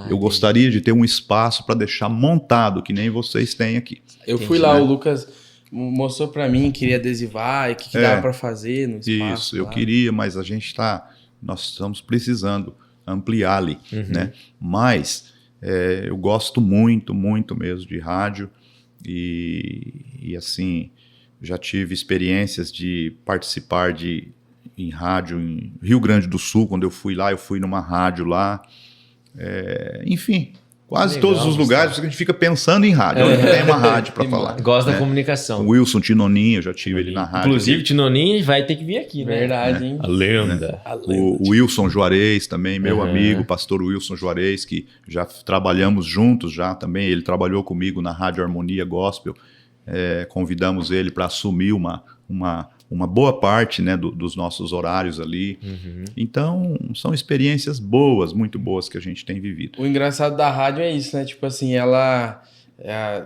Eu gostaria de ter um espaço para deixar montado, que nem vocês têm aqui. Eu fui lá, o Lucas mostrou para mim, queria adesivar, o que dava para fazer no espaço. Isso, eu queria, mas nós estamos precisando ampliar ali, né? Mas eu gosto muito, muito mesmo de rádio e assim, já tive experiências de participar em rádio em Rio Grande do Sul. Quando eu fui lá, eu fui numa rádio lá. Enfim, Quase todos os lugares a gente fica pensando em rádio. Onde tem uma rádio para falar. Gosta da comunicação. O Wilson Tinoninho, eu já tive ele na rádio. Inclusive, Tinoninho vai ter que vir aqui, né? Verdade, hein? A lenda. O Wilson Juarez também, meu amigo, pastor Wilson Juarez, que já trabalhamos juntos já também. Ele trabalhou comigo na Rádio Harmonia Gospel. Convidamos ele para assumir uma boa parte, né, dos nossos horários ali. Então, são experiências boas, muito boas que a gente tem vivido. O engraçado da rádio é isso, né? Tipo assim,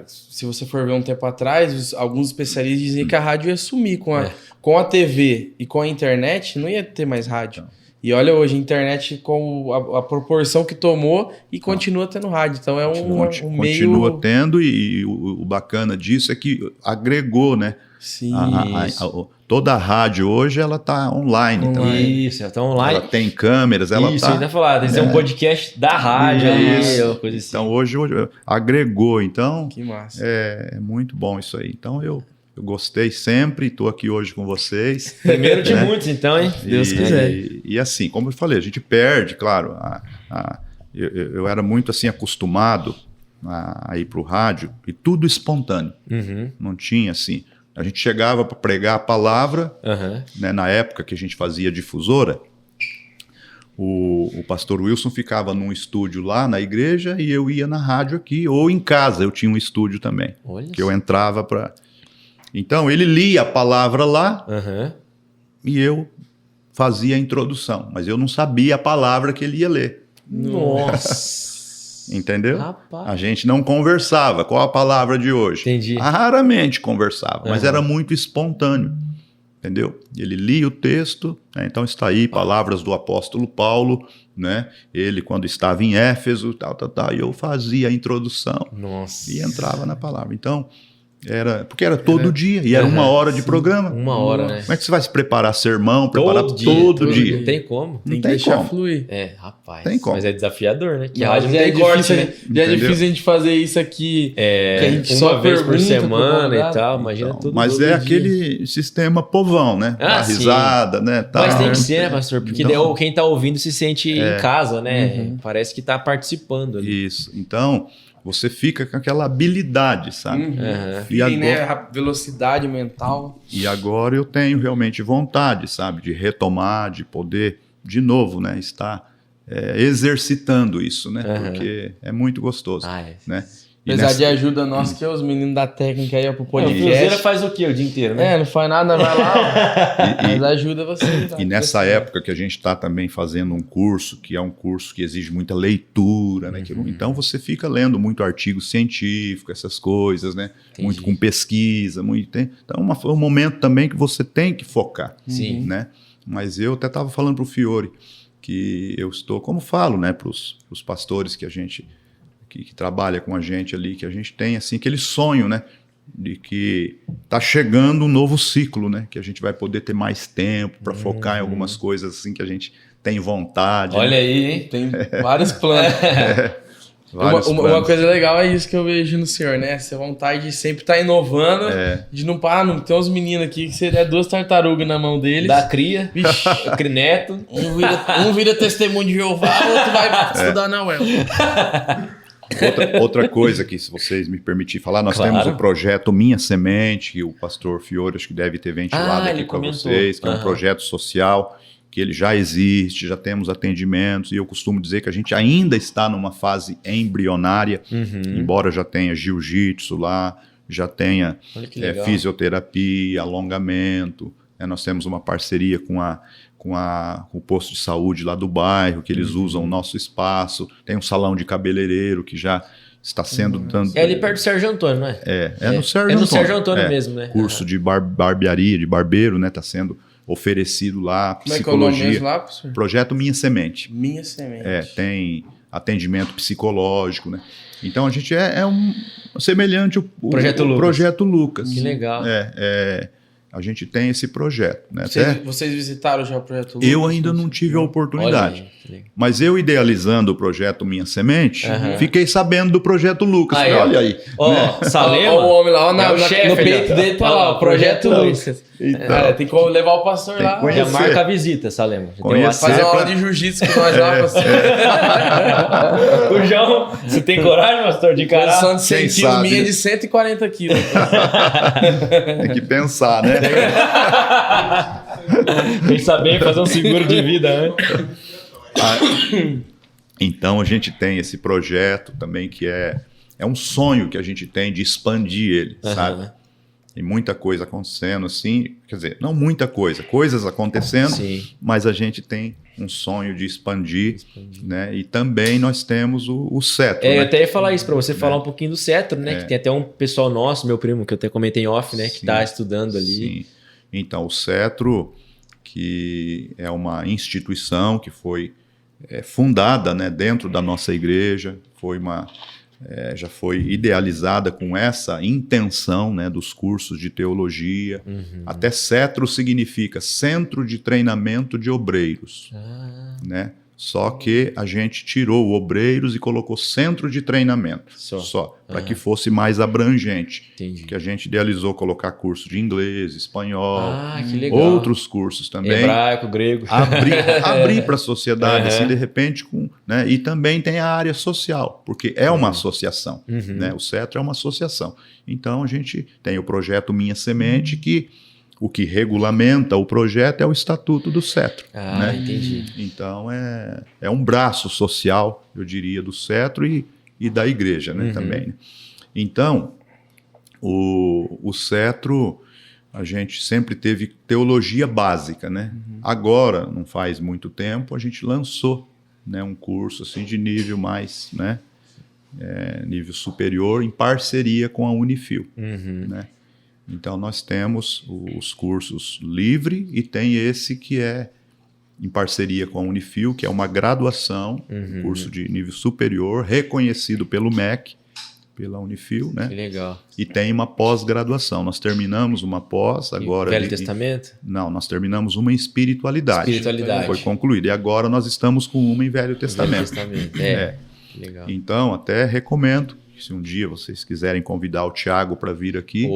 se você for ver um tempo atrás, alguns especialistas diziam que a rádio ia sumir com a TV e com a internet, não ia ter mais rádio. E olha hoje, a internet com a proporção que tomou e continua tendo rádio. Então é um meio... Continua tendo e o bacana disso é que agregou, né? Sim. Toda a rádio hoje, ela tá online. Também. Isso, ela tá online. Ela tem câmeras, ela isso, tá... ainda falar, tem um podcast da rádio ali, coisa assim. Então hoje agregou, então... Que massa. É muito bom isso aí. Então eu gostei sempre, estou aqui hoje com vocês. Primeiro de muitos, então, hein? Deus quiser. E assim, como eu falei, a gente perde, claro. Eu era muito assim acostumado a ir para o rádio e tudo espontâneo. Não tinha assim. A gente chegava para pregar a palavra, né, na época que a gente fazia difusora. O pastor Wilson ficava num estúdio lá na igreja e eu ia na rádio aqui, ou em casa eu tinha um estúdio também. Que eu entrava para... Então, ele lia a palavra lá e eu fazia a introdução, mas eu não sabia a palavra que ele ia ler. Nossa! Entendeu? Rapaz. A gente não conversava. Qual a palavra de hoje? Entendi. Raramente conversava, mas era muito espontâneo. Entendeu? Ele lia o texto, né? Então está aí, palavras do apóstolo Paulo, né? Ele quando estava em Éfeso, e eu fazia a introdução. Nossa. E entrava na palavra. Então... Porque era todo dia, e era 1 hora de programa. 1 hora, né? Como é que você vai se preparar sermão, preparar todo dia? Não tem como. Tem que deixar fluir. Rapaz. Tem como. Mas é desafiador, né? Que a rádio não tem corte, né? Já é difícil a gente fazer isso aqui, que a gente uma vez por semana e tal, imagina então, tudo. Mas todo aquele sistema povão, né? A risada, né? Tá. Mas tem que ser, né, pastor? Porque quem tá ouvindo se sente em casa, né? Parece que tá participando ali. Isso. Então... Você fica com aquela habilidade, sabe? E agora, né, velocidade mental. E agora eu tenho realmente vontade, sabe? De retomar, de poder, de novo, né? Estar exercitando isso, né? Porque é muito gostoso, né? Apesar de ajuda nossa, que os meninos da técnica aí pro podcast. O Cruzeiro faz o quê o dia inteiro, né? Não faz nada, vai lá. Mas ajuda você. E nessa época que a gente está também fazendo um curso, que é um curso que exige muita leitura, né? Então você fica lendo muito artigo científico, essas coisas, né? Entendi. Muito com pesquisa, então é um momento também que você tem que focar. Sim. Né? Mas eu até estava falando para o Fiore que eu estou, como falo, né, para os pastores que a gente... Que trabalha com a gente ali, que a gente tem assim, aquele sonho, né? De que está chegando um novo ciclo, né? Que a gente vai poder ter mais tempo para focar em algumas coisas assim que a gente tem vontade. Olha aí, hein? Tem vários planos. Uma coisa legal é isso que eu vejo no senhor, né? Essa vontade de sempre estar inovando, de não parar. Não tem uns meninos aqui que você der 2 tartarugas na mão deles. Da cria, neto. Um vira testemunho de Jeová, o outro vai estudar na UEL. Outra coisa que, se vocês me permitirem falar, nós temos o projeto Minha Semente, que o pastor Fiore acho que deve ter ventilado aqui para vocês, que é um projeto social, que ele já existe, já temos atendimentos, e eu costumo dizer que a gente ainda está numa fase embrionária, embora já tenha jiu-jitsu lá, já tenha fisioterapia, alongamento, né? Nós temos uma parceria com o posto de saúde lá do bairro, que eles usam o nosso espaço. Tem um salão de cabeleireiro que já está sendo... É ali perto do Sérgio Antônio, não é? É no Sérgio Antônio. É no Sérgio Antônio mesmo, né? Curso de barbearia, de barbeiro, né? Está sendo oferecido lá, psicologia. Como é que é o nome mesmo lá, professor? Projeto Minha Semente. Minha Semente. Tem atendimento psicológico, né? Então a gente é semelhante ao Projeto Lucas. Projeto Lucas. Que legal. a gente tem esse projeto. Né? Vocês visitaram já o projeto Lucas? Eu ainda não tive a oportunidade. Mas eu idealizando o projeto Minha Semente, fiquei sabendo do projeto Lucas. Olha aí. Salema. O homem lá no peito dele tá lá, o projeto Lucas. Então, tem que levar o pastor lá. Já marca a visita, Salema. Fazer uma aula de jiu-jitsu com nós lá, pastor. O João, você tem coragem, pastor, de encarar? Posição de 100 quilos, minha de 140 quilos. Tem que pensar, né? Pensar bem, fazer um seguro de vida, né? Então a gente tem esse projeto também que é um sonho que a gente tem de expandir ele, sabe? E muita coisa acontecendo assim, quer dizer, não muita coisa, coisas acontecendo, mas a gente tem um sonho de expandir. Né? E também nós temos o Cetro. Eu até ia falar isso para você, falar um pouquinho do Cetro, né? Que tem até um pessoal nosso, meu primo, que eu até comentei em off, né? Que está estudando ali. Sim. Então, o Cetro, que é uma instituição que foi fundada, né, dentro da nossa igreja, já foi idealizada com essa intenção, né, dos cursos de teologia. Até Cetro significa Centro de Treinamento de Obreiros. Né? Só que a gente tirou o obreiros e colocou centro de treinamento, só para que fosse mais abrangente. Entendi. Que a gente idealizou colocar curso de inglês, espanhol, que legal. outros cursos também. Hebraico, grego. Abrir para a sociedade, assim, de repente. Né? E também tem a área social, porque é uma associação. Né? O Cetro é uma associação. Então a gente tem o projeto Minha Semente, que o que regulamenta o projeto é o Estatuto do Cetro. Né? Entendi. Então, é um braço social, eu diria, do Cetro e da igreja, né, também. Né? Então, o Cetro, a gente sempre teve teologia básica. Né? Agora, não faz muito tempo, a gente lançou, né, um curso assim, de nível mais, né, nível superior, em parceria com a Unifil. Né? Então, nós temos os cursos livre e tem esse que é em parceria com a Unifil, que é uma graduação, um curso de nível superior, reconhecido pelo MEC, pela Unifil, né? Que legal. E tem uma pós-graduação. Nós terminamos uma pós agora... Velho Testamento? Não, nós terminamos uma em espiritualidade. Espiritualidade. Foi concluída. E agora nós estamos com uma em Velho Testamento. Velho Testamento, Que legal. Então, até recomendo, se um dia vocês quiserem convidar o Thiago para vir aqui,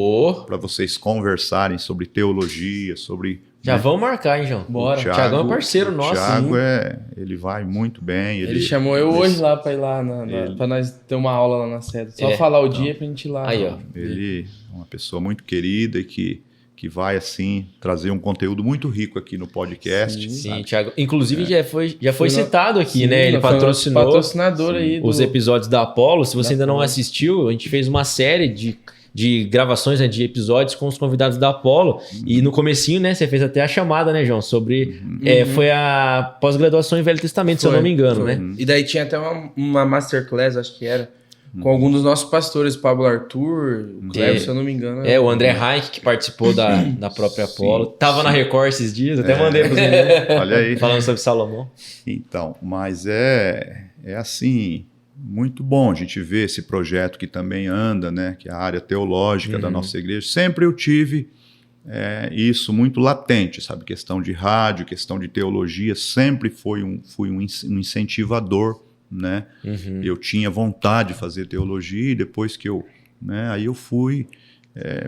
para vocês conversarem sobre teologia, sobre... Já vamos marcar, hein, João? Bora. O Thiago é parceiro nosso. O Thiago ele vai muito bem. Ele chamou eu hoje lá para ir lá, para nós ter uma aula lá na sede. Só falar o dia pra gente ir lá. Aí, ó. Ele é uma pessoa muito querida e que vai, assim, trazer um conteúdo muito rico aqui no podcast. Sim, Thiago. Inclusive, já foi citado aqui, né? Ele patrocinou patrocinador aí os episódios da Apollo. Se você ainda não assistiu, a gente fez uma série de gravações, né, de episódios com os convidados da Apollo. E no comecinho, né, você fez até a chamada, né, João? Sobre... foi a pós-graduação em Velho Testamento, se eu não me engano, né? E daí tinha até uma masterclass, acho que era, com algum dos nossos pastores, Pablo Arthur, o Cleber, se eu não me engano. O André Reich, que participou da própria Apollo. Tava na Record esses dias, até mandei pros meninos. Olha aí. Falando sobre Salomão. Então, mas é assim, muito bom a gente ver esse projeto que também anda, né? Que é a área teológica da nossa igreja. Sempre eu tive isso muito latente, sabe? Questão de rádio, questão de teologia, sempre fui um incentivador. Né? Eu tinha vontade de fazer teologia e depois que aí eu fui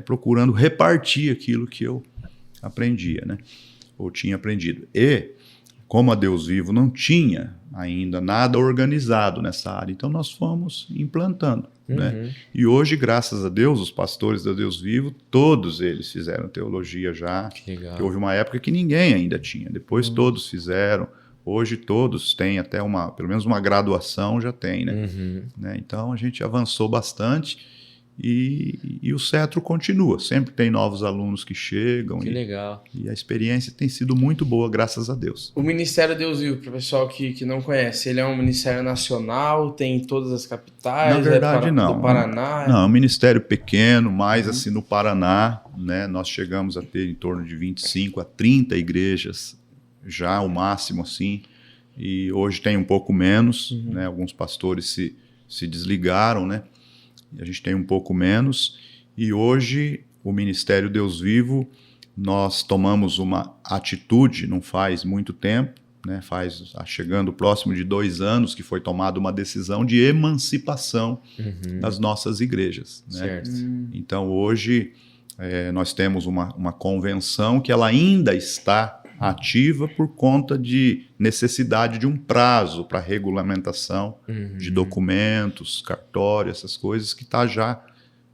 procurando repartir aquilo que eu aprendia, né? Ou tinha aprendido. E como a Deus Vivo não tinha ainda nada organizado nessa área, então nós fomos implantando. Né? E hoje, graças a Deus, os pastores da Deus Vivo, todos eles fizeram teologia já. Que legal. Que houve uma época que ninguém ainda tinha, depois todos fizeram. Hoje todos têm até pelo menos uma graduação já tem, né? Então a gente avançou bastante e o Cetro continua. Sempre tem novos alunos que chegam. Que legal. E a experiência tem sido muito boa, graças a Deus. O Ministério Deus Vivo, para o pessoal que não conhece, ele é um ministério nacional, tem em todas as capitais? Na verdade, não. Do Paraná? Não, é um ministério pequeno, mais assim no Paraná, né? Nós chegamos a ter em torno de 25 a 30 igrejas já o máximo, assim, e hoje tem um pouco menos, né? Alguns pastores se desligaram, né? E a gente tem um pouco menos, e hoje o Ministério Deus Vivo nós tomamos uma atitude, não faz muito tempo, né, chegando próximo de 2 anos, que foi tomada uma decisão de emancipação das nossas igrejas. Né? Certo. Então, hoje, nós temos uma convenção que ela ainda está ativa por conta de necessidade de um prazo para regulamentação de documentos, cartório, essas coisas que está já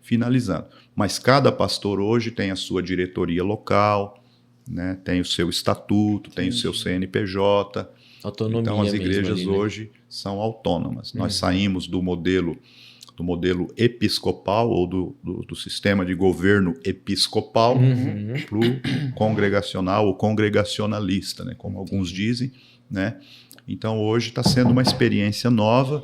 finalizando. Mas cada pastor hoje tem a sua diretoria local, né, tem o seu estatuto, tem o seu CNPJ. Autonomia. Então as igrejas ali, né? hoje são autônomas. Nós saímos do modelo episcopal ou do sistema de governo episcopal para o congregacional ou congregacionalista, né, como alguns dizem, né? Então hoje está sendo uma experiência nova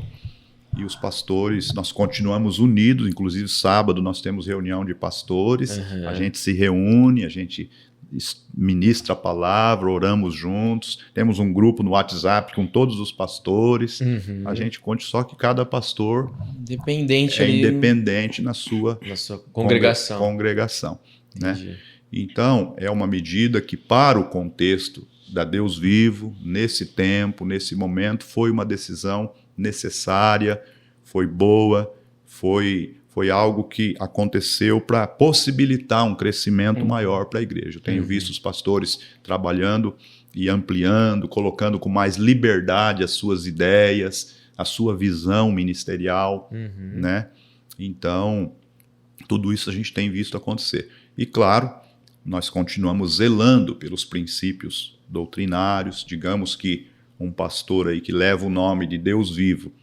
e os pastores, nós continuamos unidos, inclusive sábado nós temos reunião de pastores, a gente se reúne, a gente ministra a palavra, oramos juntos, temos um grupo no WhatsApp com todos os pastores, a gente conta, só que cada pastor independente na sua congregação, né? Então, é uma medida que para o contexto da Deus Vivo, nesse tempo, nesse momento, foi uma decisão necessária, foi boa, foi algo que aconteceu para possibilitar um crescimento maior para a igreja. Eu tenho visto os pastores trabalhando e ampliando, colocando com mais liberdade as suas ideias, a sua visão ministerial, né? Então, tudo isso a gente tem visto acontecer. E, claro, nós continuamos zelando pelos princípios doutrinários. Digamos que um pastor aí que leva o nome de Deus Vivo,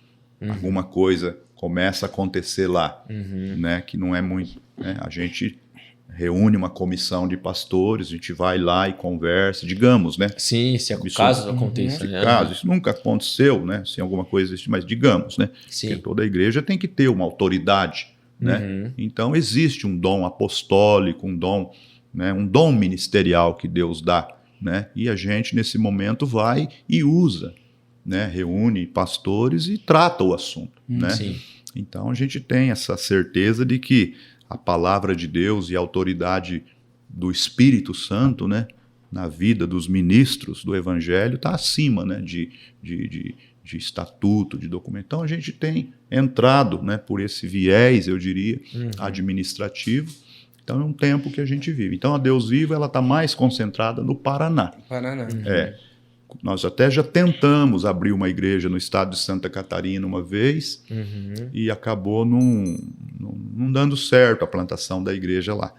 alguma coisa começa a acontecer lá, né, que não é muito, né, a gente reúne uma comissão de pastores, a gente vai lá e conversa, digamos, né? Sim, se caso aconteça. Né? Caso, isso nunca aconteceu, né, se alguma coisa existe, mas digamos, né? Sim. Porque toda igreja tem que ter uma autoridade, né? Então existe um dom apostólico, um dom ministerial que Deus dá, né? E a gente nesse momento vai e usa, né, reúne pastores e trata o assunto, né? Sim. Então a gente tem essa certeza de que a palavra de Deus e a autoridade do Espírito Santo, né, na vida dos ministros do Evangelho está acima, né, de estatuto, de documento. Então a gente tem entrado, né, por esse viés, eu diria, administrativo. Então é um tempo que a gente vive. Então a Deus Vivo ela está mais concentrada no Paraná. Nós até já tentamos abrir uma igreja no estado de Santa Catarina uma vez e acabou não dando certo a plantação da igreja lá.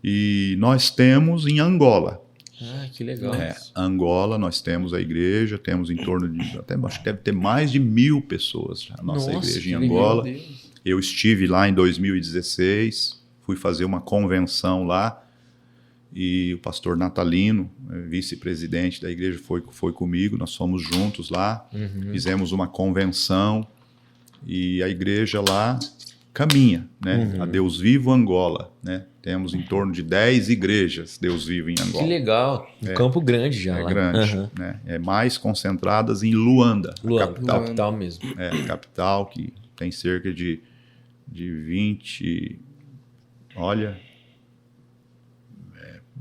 E nós temos em Angola. Ah, que legal. Angola, nós temos a igreja, temos em torno de, acho que deve ter mais de 1.000 pessoas a nossa igreja em Angola. Eu estive lá em 2016, fui fazer uma convenção lá. E o pastor Natalino, vice-presidente da igreja, foi comigo, nós fomos juntos lá, fizemos uma convenção e a igreja lá caminha, né? A Deus Vivo Angola, né? Temos em torno de 10 igrejas Deus Vivo em Angola. Que legal, Campo Grande já. Grande, né? Mais concentradas em Luanda, capital mesmo. A capital que tem cerca de 20, olha...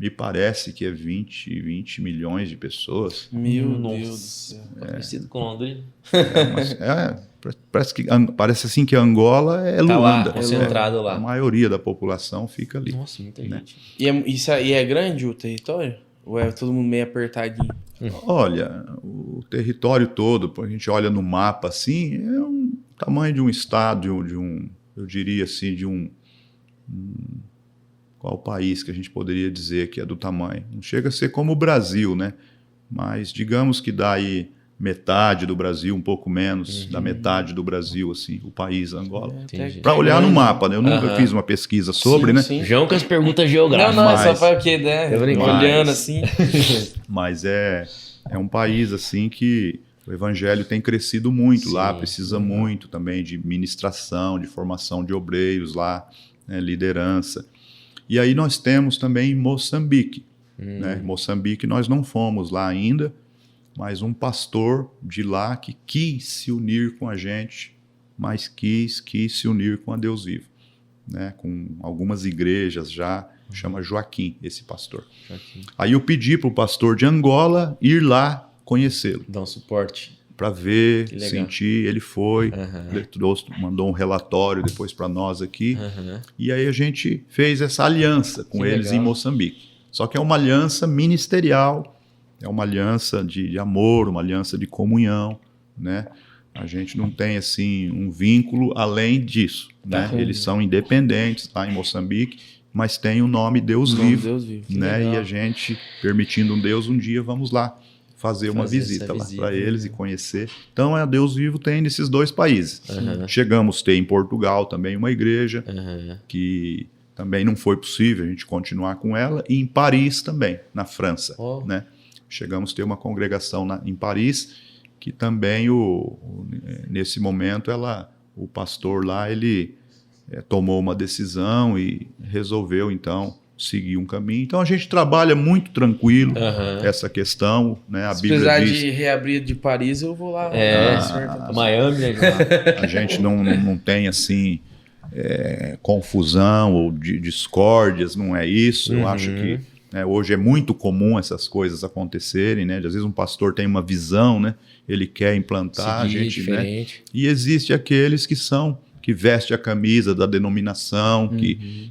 Me parece que é 20 milhões de pessoas. Meu Deus do céu. Parecido com Londrina. Parece assim que Angola é Luanda. Lá, concentrado lá. A maioria da população fica ali. Nossa, muita gente. E é grande o território? Ou é todo mundo meio apertadinho? Olha, o território todo, a gente olha no mapa assim, é um tamanho de um estado, eu diria assim, de um... Qual país que a gente poderia dizer que é do tamanho? Não chega a ser como o Brasil, né? Mas digamos que dá aí metade do Brasil, um pouco menos da metade do Brasil, assim, o país Angola. Para olhar no mapa, né? Eu nunca fiz uma pesquisa sobre, né? João com as perguntas geográficas. Não, só para o quê, né? Olhando assim. Mas é um país, assim, que o evangelho tem crescido muito lá, precisa muito também de ministração, de formação de obreiros lá, né? Liderança. E aí nós temos também Moçambique. Né? Moçambique nós não fomos lá ainda, mas um pastor de lá que quis se unir com a gente, mas quis se unir com a Deus Vivo. Né? Com algumas igrejas já chama Joaquim, esse pastor. Aí eu pedi para o pastor de Angola ir lá conhecê-lo. Dar um suporte. Para ver, sentir, ele foi, ele trouxe, mandou um relatório depois para nós aqui, e aí a gente fez essa aliança com eles em Moçambique. Só que é uma aliança ministerial, é uma aliança de amor, uma aliança de comunhão, né? A gente não tem assim um vínculo além disso, né? Eles são independentes lá em Moçambique, mas tem o nome Deus Vivo, né? E a gente, permitindo um Deus, um dia vamos lá fazer uma visita lá para eles e conhecer. Então, a Deus Vivo tem nesses 2 países. Chegamos a ter em Portugal também uma igreja, que também não foi possível a gente continuar com ela, e em Paris também, na França. Né? Chegamos a ter uma congregação em Paris, que também, nesse momento, o pastor lá, ele tomou uma decisão e resolveu, então, seguir um caminho. Então a gente trabalha muito tranquilo essa questão, né? A Bíblia precisar diz, de reabrir de Paris, eu vou lá. Miami, né? A gente não tem assim confusão ou discórdias, não é isso. Eu acho que hoje é muito comum essas coisas acontecerem, né? Às vezes um pastor tem uma visão, né? Ele quer implantar, seguir, a gente, diferente. Né? E existe aqueles que veste a camisa da denominação,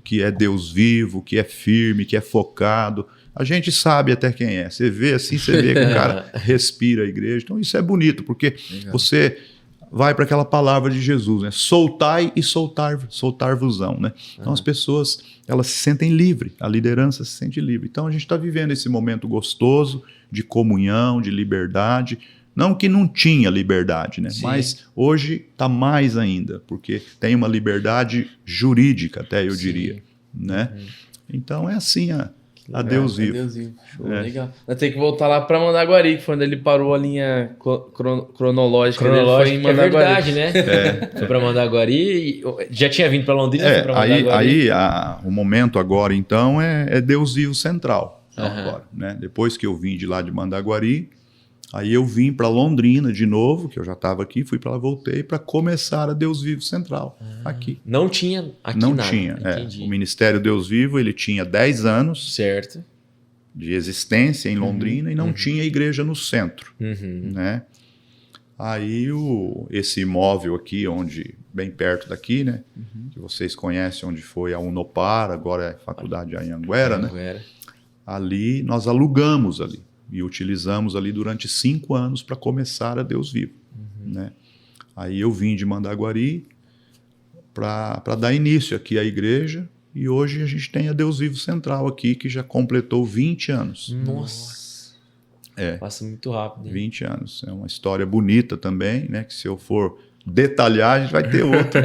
que é Deus vivo, que é firme, que é focado. A gente sabe até quem é. Você vê assim, você vê que o cara respira a igreja. Então isso é bonito, porque você vai para aquela palavra de Jesus, né? Soltai e soltar-vos-ão, né? Então as pessoas, elas se sentem livres, a liderança se sente livre. Então a gente está vivendo esse momento gostoso de comunhão, de liberdade. Não que não tinha liberdade, né? Mas hoje está mais ainda, porque tem uma liberdade jurídica, até eu diria. Né? Então é assim a Deus Vivo. Deus Vivo. Show, legal. Eu tenho que voltar lá para Mandaguari, que foi onde ele parou a linha cronológica. Foi em Mandaguari. É verdade, né? Foi para Mandaguari. Já tinha vindo para Londrina, foi para Mandaguari. O momento agora, então, é Deus Vivo Central. Agora, né? Depois que eu vim de lá de Mandaguari, aí eu vim para Londrina de novo, que eu já estava aqui, fui para lá, voltei para começar a Deus Vivo Central, aqui. Não tinha aqui não nada. Tinha, O Ministério Deus Vivo, ele tinha 10 anos certo. De existência em Londrina e não tinha igreja no centro. Né? Aí esse imóvel aqui, bem perto daqui, né? Que vocês conhecem onde foi a Unopar, agora é a Faculdade Anhanguera, né? Ali nós alugamos ali. E utilizamos ali durante 5 anos para começar a Deus Vivo. Né? Aí eu vim de Mandaguari para dar início aqui à igreja, e hoje a gente tem a Deus Vivo Central aqui, que já completou 20 anos. Nossa! Passa muito rápido. Hein? 20 anos. É uma história bonita também, né? Que se eu for detalhar, a gente vai ter outro.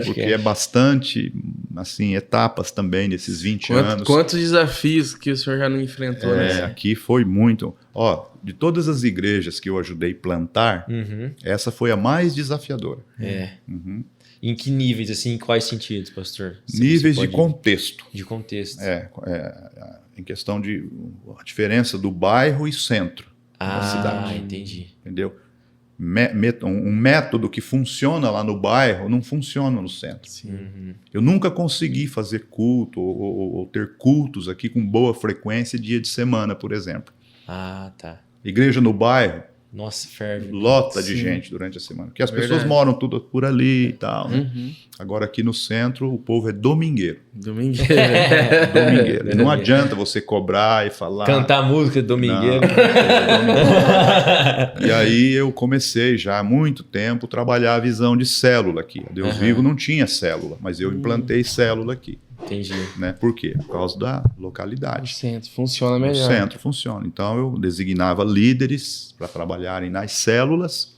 Porque é bastante, assim, etapas também nesses 20 anos. Quantos desafios que o senhor já não enfrentou, né? Aqui foi muito. De todas as igrejas que eu ajudei a plantar, essa foi a mais desafiadora. Em que níveis, assim, em quais sentidos, pastor? Níveis de contexto. De contexto. Em questão de a diferença do bairro e centro da cidade. Entendi. Entendeu? Um método que funciona lá no bairro não funciona no centro. Eu nunca consegui fazer culto ou ter cultos aqui com boa frequência dia de semana, por exemplo. Tá. Igreja no bairro, nossa, ferve. Lota de gente durante a semana. Porque as pessoas moram tudo por ali e tal. Né? Agora aqui no centro o povo é domingueiro. Domingueiro. Domingueiro. Não adianta você cobrar e falar. Cantar música domingueiro. E aí eu comecei já há muito tempo a trabalhar a visão de célula aqui. A Deus Vivo não tinha célula, mas eu implantei célula aqui. Entendi. Né? Por quê? Por causa da localidade. O centro funciona melhor. O centro funciona. Então eu designava líderes para trabalharem nas células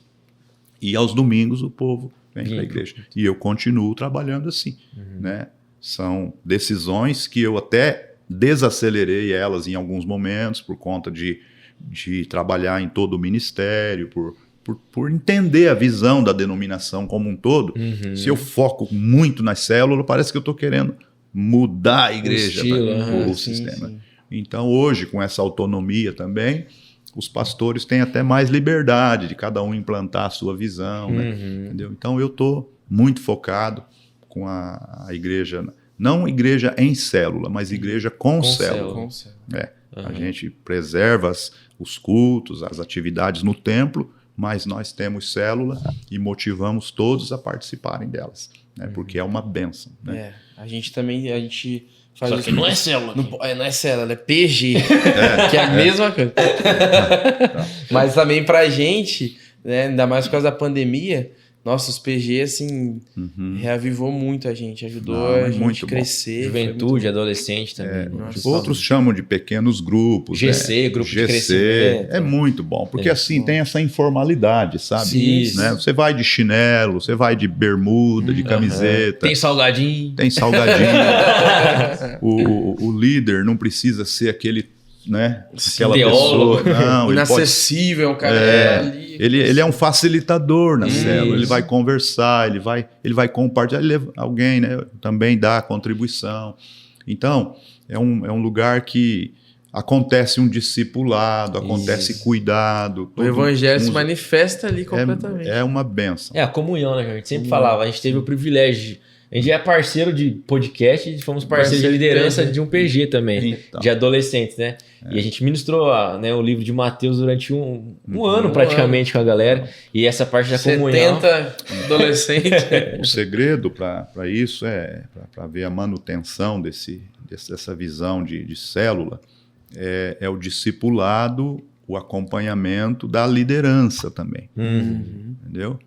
e aos domingos o povo vem para a igreja. E eu continuo trabalhando assim. Né? São decisões que eu até desacelerei elas em alguns momentos por conta de trabalhar em todo o ministério, por entender a visão da denominação como um todo. Se eu foco muito nas células, parece que eu estou querendo mudar a igreja, o sistema. Sim. Então hoje, com essa autonomia também, os pastores têm até mais liberdade de cada um implantar a sua visão. Né? Entendeu? Então eu estou muito focado com a igreja Não igreja em célula, mas igreja com célula. A gente preserva os cultos, as atividades no templo, mas nós temos célula e motivamos todos a participarem delas, né? Porque é uma bênção. Né? A gente faz Só isso. que não é célula. Não é célula, é PG, que é a mesma coisa. Mas também pra gente, né, ainda mais por causa da pandemia, nossa, os PG, assim, reavivou muito a gente, ajudou a gente a crescer. Juventude, adolescente também. Outros chamam de pequenos grupos. GC, grupo de crescimento. É muito bom, porque assim tem essa informalidade, sabe? Isso. Né? Você vai de chinelo, você vai de bermuda, de camiseta. Tem salgadinho. Tem salgadinho. o líder não precisa ser aquele, né? Aquela teólogo. pessoa. Não, inacessível, um cara ali. Ele é um facilitador na célula, ele vai conversar, ele vai compartilhar, alguém, né, também dá contribuição. Então, é um lugar que acontece um discipulado, acontece cuidado. O evangelho se manifesta ali completamente. É uma bênção. É a comunhão, né? A gente sempre falava, a gente teve o privilégio a gente é parceiro de podcast e fomos parceiro de liderança de um PG também, de adolescentes, né? E a gente ministrou o livro de Mateus durante um ano praticamente com a galera. E essa parte da comunhão... 70 adolescentes. O segredo para isso para ver a manutenção dessa visão de célula é o discipulado, o acompanhamento da liderança também. Entendeu?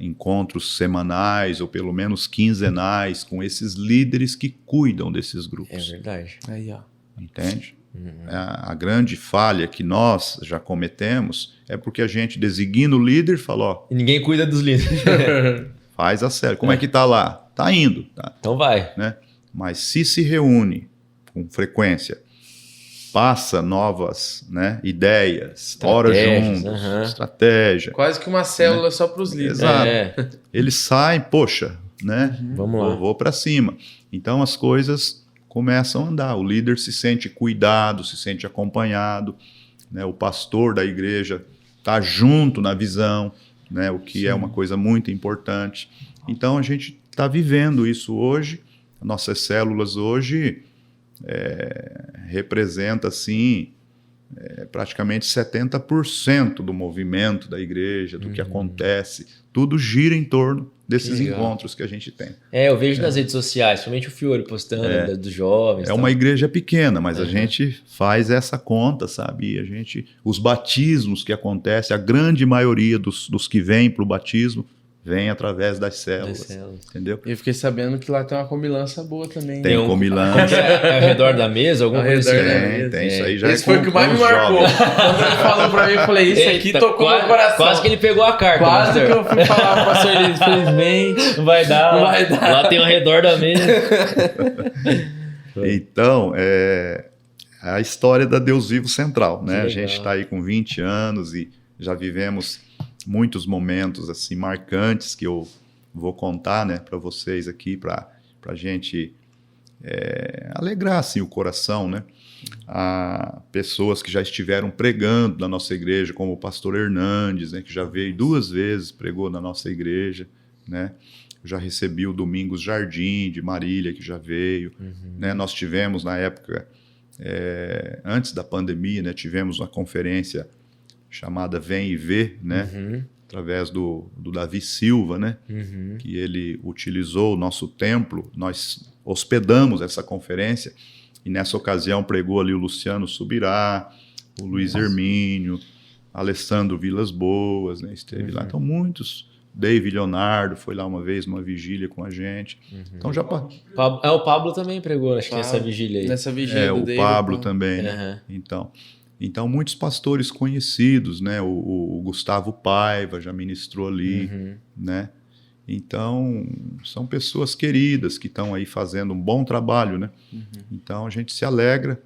Encontros semanais ou pelo menos quinzenais com esses líderes que cuidam desses grupos. É verdade. Aí, ó. Entende? A grande falha que nós já cometemos é porque a gente designa o líder e fala, ó... E ninguém cuida dos líderes. Faz a sério. Como é que tá lá? Tá indo. Tá? Então vai. Né? Mas se reúne com frequência, passa novas, né, ideias, ora juntos, estratégia. Quase que uma célula só para os líderes. Exato. Eles saem, poxa, né? Vamos lá. Vou para cima. Então as coisas começam a andar. O líder se sente cuidado, se sente acompanhado, né? O pastor da igreja está junto na visão, né? O que é uma coisa muito importante. Então a gente está vivendo isso hoje. Nossas células hoje representa assim praticamente 70% do movimento da igreja, do que acontece, tudo gira em torno desses encontros que a gente tem. Eu vejo nas redes sociais, principalmente o Fiore postando dos jovens. É uma igreja pequena, mas a gente faz essa conta, sabe? E os batismos que acontecem, a grande maioria dos que vêm para o batismo vem através das células, entendeu? Eu fiquei sabendo que lá tem uma comilança boa também. Tem comilança. Ao redor da mesa? Alguma coisa assim? Tem, isso aí já esse foi o que mais me marcou. Quando ele falou pra mim, eu falei, isso aqui tocou no coração. Quase que ele pegou a carta. Quase que eu fui falar pro pastor, ele infelizmente não vai dar. Lá tem ao redor da mesa. Então, a história da Deus Vivo Central, né? A gente está aí com 20 anos e já vivemos muitos momentos assim marcantes que eu vou contar, né, para vocês aqui, para a gente alegrar assim, o coração, né? Há pessoas que já estiveram pregando na nossa igreja, como o pastor Hernandes, né, que já veio 2 vezes, pregou na nossa igreja, né? Eu já recebi o Domingos Jardim, de Marília, que já veio. Né? Nós tivemos, na época, antes da pandemia, né, tivemos uma conferência chamada Vem e Vê, né? Através do Davi Silva, né? Que ele utilizou o nosso templo. Nós hospedamos essa conferência e nessa ocasião pregou ali o Luciano Subirá, o Luiz Hermínio, Alessandro Vilas Boas, né? Esteve lá. Então muitos... David Leonardo foi lá uma vez numa vigília com a gente. Então já o Pablo também pregou, acho que nessa vigília aí. Nessa vigília o David, Pablo também. Né? Então muitos pastores conhecidos, né? O Gustavo Paiva já ministrou ali, né? Então são pessoas queridas que estão aí fazendo um bom trabalho, né? Então a gente se alegra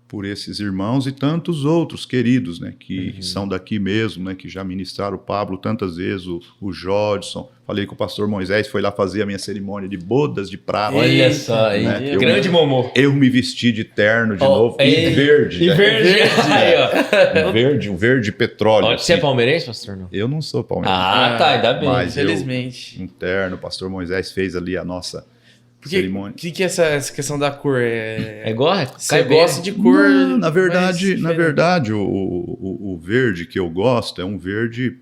por esses irmãos e tantos outros queridos, né, que são daqui mesmo, né, que já ministraram o Pablo tantas vezes, o Jodson. Falei com o pastor Moisés, foi lá fazer a minha cerimônia de bodas de prata. Olha só, né? Grande momô. Eu me vesti de terno de novo, em verde. E verde. Aí, ó. Um verde petróleo. Você é palmeirense, pastor? Não? Eu não sou palmeirense. Tá, ainda bem. Mas infelizmente. Um terno, o pastor Moisés fez ali a nossa cerimônia. O que é essa questão da cor? É igual? Você gosta de cor? Não, na verdade, o verde que eu gosto é um verde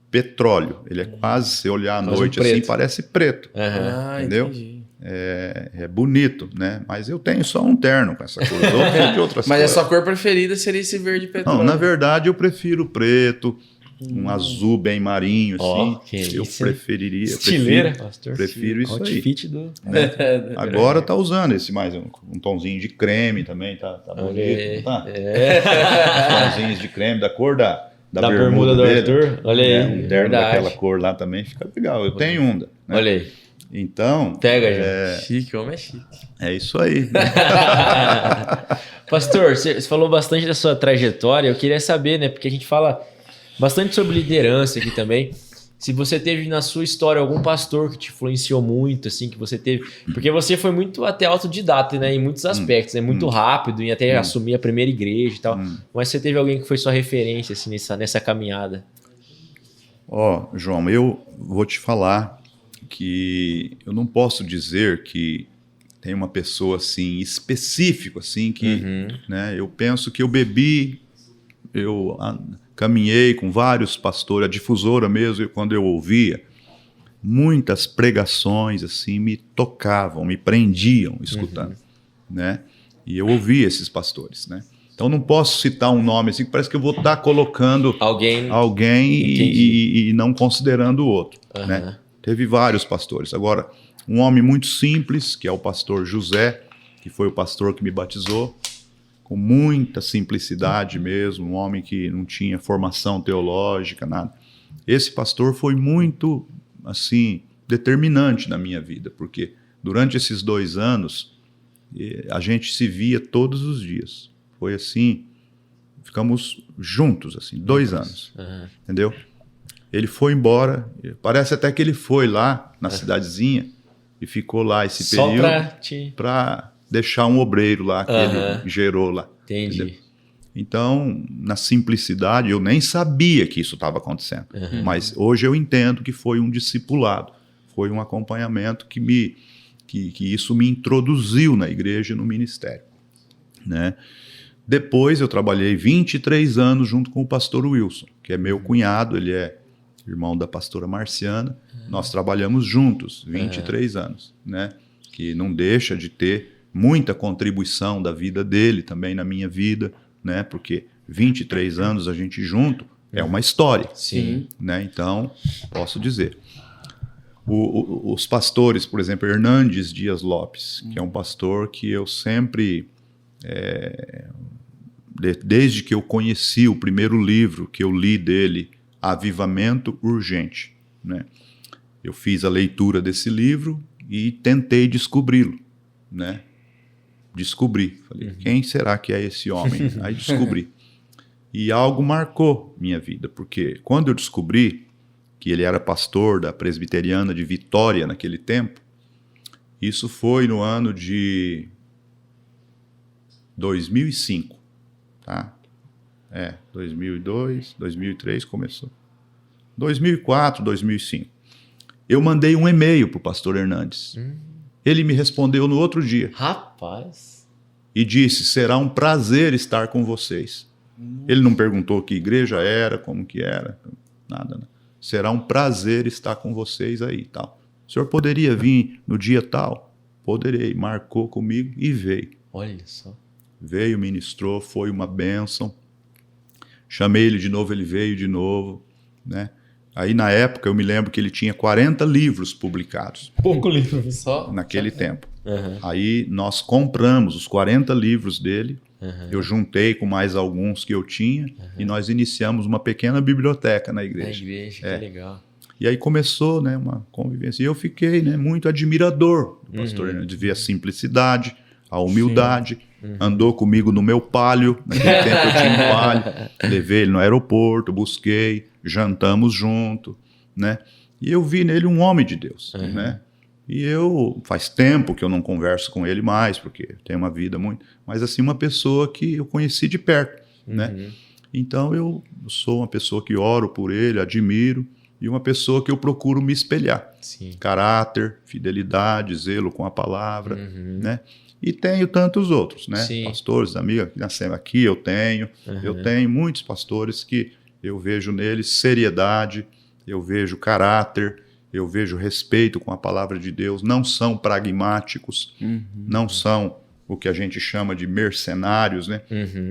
petróleo. Ele é quase, se olhar à noite assim, parece preto. Entendeu? Entendi. É bonito, né? Mas eu tenho só um terno com essa cor. Mas a sua cor preferida seria esse verde petróleo? Não, na verdade eu prefiro preto, um azul bem marinho, assim. Eu preferiria. Estileira, pastor. Prefiro isso aí. Do... Agora tá usando esse mais um tomzinho de creme também, tá bonito, tá? Tomzinhos de creme da cor da bermuda do dele. Arthur. Olha aí. Um terno daquela cor lá também fica legal. Eu tenho um. Né? Olha aí. Então. Pega, já. Chique, homem é chique. É isso aí. Pastor, você falou bastante da sua trajetória. Eu queria saber, né? Porque a gente fala bastante sobre liderança aqui também. Se você teve na sua história algum pastor que te influenciou muito, assim, que você teve... Porque você foi muito até autodidata, né? Em muitos aspectos, né? Muito rápido em até assumir a primeira igreja e tal. Mas você teve alguém que foi sua referência, assim, nessa caminhada? João, eu vou te falar que eu não posso dizer que tem uma pessoa, assim, específica, assim, que... Né? Eu penso que eu bebi... caminhei com vários pastores, a difusora mesmo, quando eu ouvia, muitas pregações assim me tocavam, me prendiam escutando, né? E eu ouvia esses pastores, né? Então não posso citar um nome assim, parece que eu vou estar colocando alguém e não considerando o outro, né? Teve vários pastores. Agora, um homem muito simples, que é o pastor José, que foi o pastor que me batizou, com muita simplicidade mesmo, um homem que não tinha formação teológica, nada. Esse pastor foi muito, assim, determinante na minha vida, porque durante esses 2 anos, a gente se via todos os dias. Foi assim, ficamos juntos, assim, 2 anos, entendeu? Ele foi embora, parece até que ele foi lá na cidadezinha e ficou lá esse período para deixar um obreiro lá que ele gerou lá. Entendi. Entendeu? Então, na simplicidade, eu nem sabia que isso estava acontecendo. Mas hoje eu entendo que foi um discipulado, foi um acompanhamento que isso me introduziu na igreja e no ministério, né? Depois eu trabalhei 23 anos junto com o pastor Wilson, que é meu cunhado, ele é irmão da pastora Marciana. Nós trabalhamos juntos 23 anos, né? Que não deixa de ter muita contribuição da vida dele também na minha vida, né? Porque 23 anos a gente junto é uma história. Sim. Né? Então, posso dizer. Os pastores, por exemplo, Hernandes Dias Lopes, que é um pastor que eu sempre, desde que eu conheci o primeiro livro que eu li dele, Avivamento Urgente, né? Eu fiz a leitura desse livro e tentei descobri-lo, né? Descobri. Falei, quem será que é esse homem? Aí descobri. E algo marcou minha vida, porque quando eu descobri que ele era pastor da Presbiteriana de Vitória naquele tempo, isso foi no ano de 2005, tá? 2002, 2003 começou. 2004, 2005. Eu mandei um e-mail para o pastor Hernandes. Ele me respondeu no outro dia. Rapaz. E disse, será um prazer estar com vocês. Ele não perguntou que igreja era, como que era, nada, né? Será um prazer estar com vocês aí, tal. O senhor poderia vir no dia tal? Poderei. Marcou comigo e veio. Olha só. Veio, ministrou, foi uma bênção. Chamei ele de novo, ele veio de novo, né? Aí, na época, eu me lembro que ele tinha 40 livros publicados. Pouco livro só? Naquele tempo. Aí, nós compramos os 40 livros dele. Eu juntei com mais alguns que eu tinha e nós iniciamos uma pequena biblioteca na igreja. Na igreja, que legal. E aí começou, né, uma convivência. E eu fiquei, né, muito admirador do pastor Hernandes, de ver a simplicidade, a humildade. Andou comigo no meu Palio, naquele tempo eu tinha um Palio. Levei ele no aeroporto, busquei, jantamos junto, né? E eu vi nele um homem de Deus, né? E faz tempo que eu não converso com ele mais, porque tem uma vida muito... Mas assim, uma pessoa que eu conheci de perto, né? Então eu sou uma pessoa que oro por ele, admiro, e uma pessoa que eu procuro me espelhar. Sim. Caráter, fidelidade, zelo com a palavra, né? E tenho tantos outros, né? Sim. Pastores, amigos, aqui eu tenho muitos pastores que eu vejo neles seriedade, eu vejo caráter, eu vejo respeito com a palavra de Deus, não são pragmáticos, não são o que a gente chama de mercenários, né?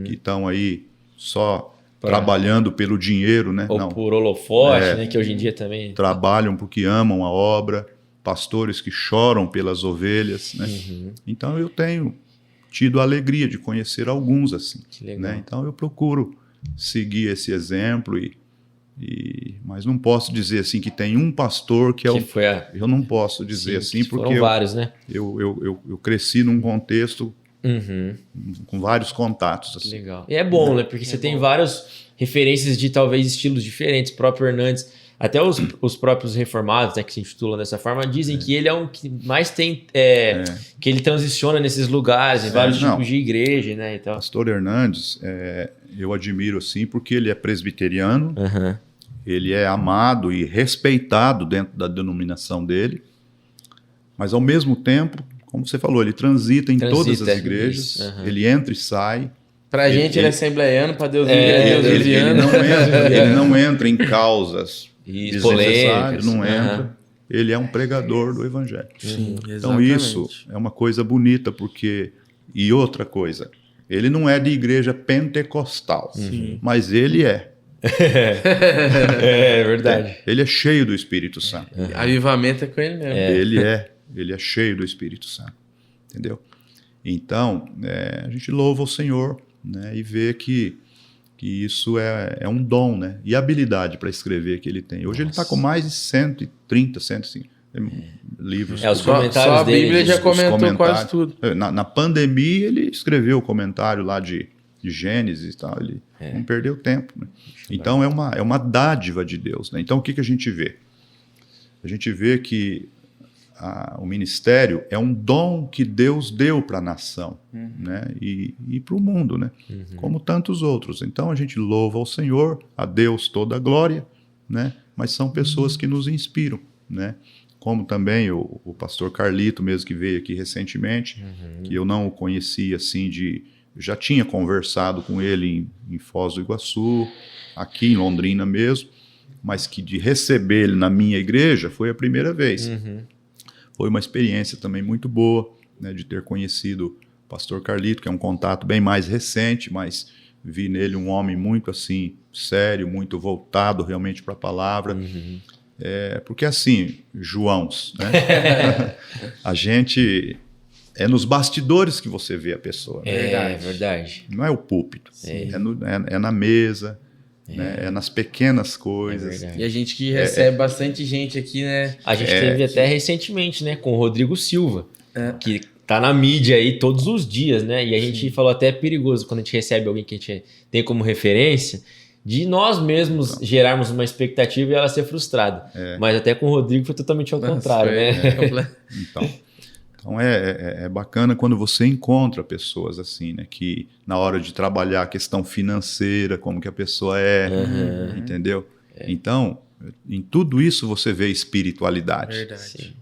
Que estão aí só trabalhando pelo dinheiro, né? Ou por holofote, né? Que hoje em dia também... Trabalham porque amam a obra, pastores que choram pelas ovelhas, né? Então eu tenho tido a alegria de conhecer alguns assim, né? Então eu procuro seguir esse exemplo mas não posso dizer assim que tem um pastor que é eu não posso dizer assim porque foram vários, né? Eu cresci num contexto com vários contatos assim. Legal. E é bom, né? Porque você tem várias referências de talvez estilos diferentes. O próprio Hernandes, até os próprios reformados, né, que se intitulam dessa forma, dizem que ele é um que mais tem... que ele transiciona nesses lugares, em vários tipos de igreja, né? Então... Pastor Hernandes, eu admiro assim porque ele é presbiteriano, ele é amado e respeitado dentro da denominação dele, mas ao mesmo tempo, como você falou, ele transita em todas as igrejas, ele entra e sai. Pra gente ele é assembleiano, pra Deus ele não entra em causas polêmicas, não entra. Ele é um pregador do evangelho. Sim, então isso é uma coisa bonita, porque... E outra coisa, ele não é de igreja pentecostal, mas ele é. É verdade. Ele é cheio do Espírito Santo. Avivamento é com ele mesmo. Ele é cheio do Espírito Santo. Entendeu? Então, a gente louva o Senhor, né, e vê que isso é um dom, né, e habilidade para escrever que ele tem. Hoje ele está com mais de 130, 150 livros. Os comentários só a Bíblia dele, já comentou quase tudo. Na pandemia ele escreveu o comentário lá de Gênesis e tal, ele não perdeu tempo. Né? Então é uma dádiva de Deus. Né? Então o que a gente vê? A gente vê que o ministério é um dom que Deus deu para a nação, né? e para o mundo, né? Como tantos outros. Então a gente louva ao Senhor, a Deus toda a glória, né? Mas são pessoas que nos inspiram, né? Como também o pastor Carlito mesmo, que veio aqui recentemente, que eu não o conhecia assim já tinha conversado com ele em Foz do Iguaçu, aqui em Londrina mesmo, mas que de receber ele na minha igreja foi a primeira vez. Foi uma experiência também muito boa, né, de ter conhecido o pastor Carlito, que é um contato bem mais recente, mas vi nele um homem muito assim, sério, muito voltado realmente para a palavra. Porque assim, Joãos, né? A gente... É nos bastidores que você vê a pessoa. Né? É verdade. Não é o púlpito. É na mesa, né? É nas pequenas coisas. E a gente que recebe bastante gente aqui, né? A gente teve até recentemente, né? Com o Rodrigo Silva, que tá na mídia aí todos os dias, né? E a gente falou até perigoso quando a gente recebe alguém que a gente tem como referência, de nós mesmos gerarmos uma expectativa e ela ser frustrada. Mas até com o Rodrigo foi totalmente ao contrário, né? Então é bacana quando você encontra pessoas assim, né? Que na hora de trabalhar a questão financeira, como que a pessoa entendeu? Então, em tudo isso você vê espiritualidade. Verdade.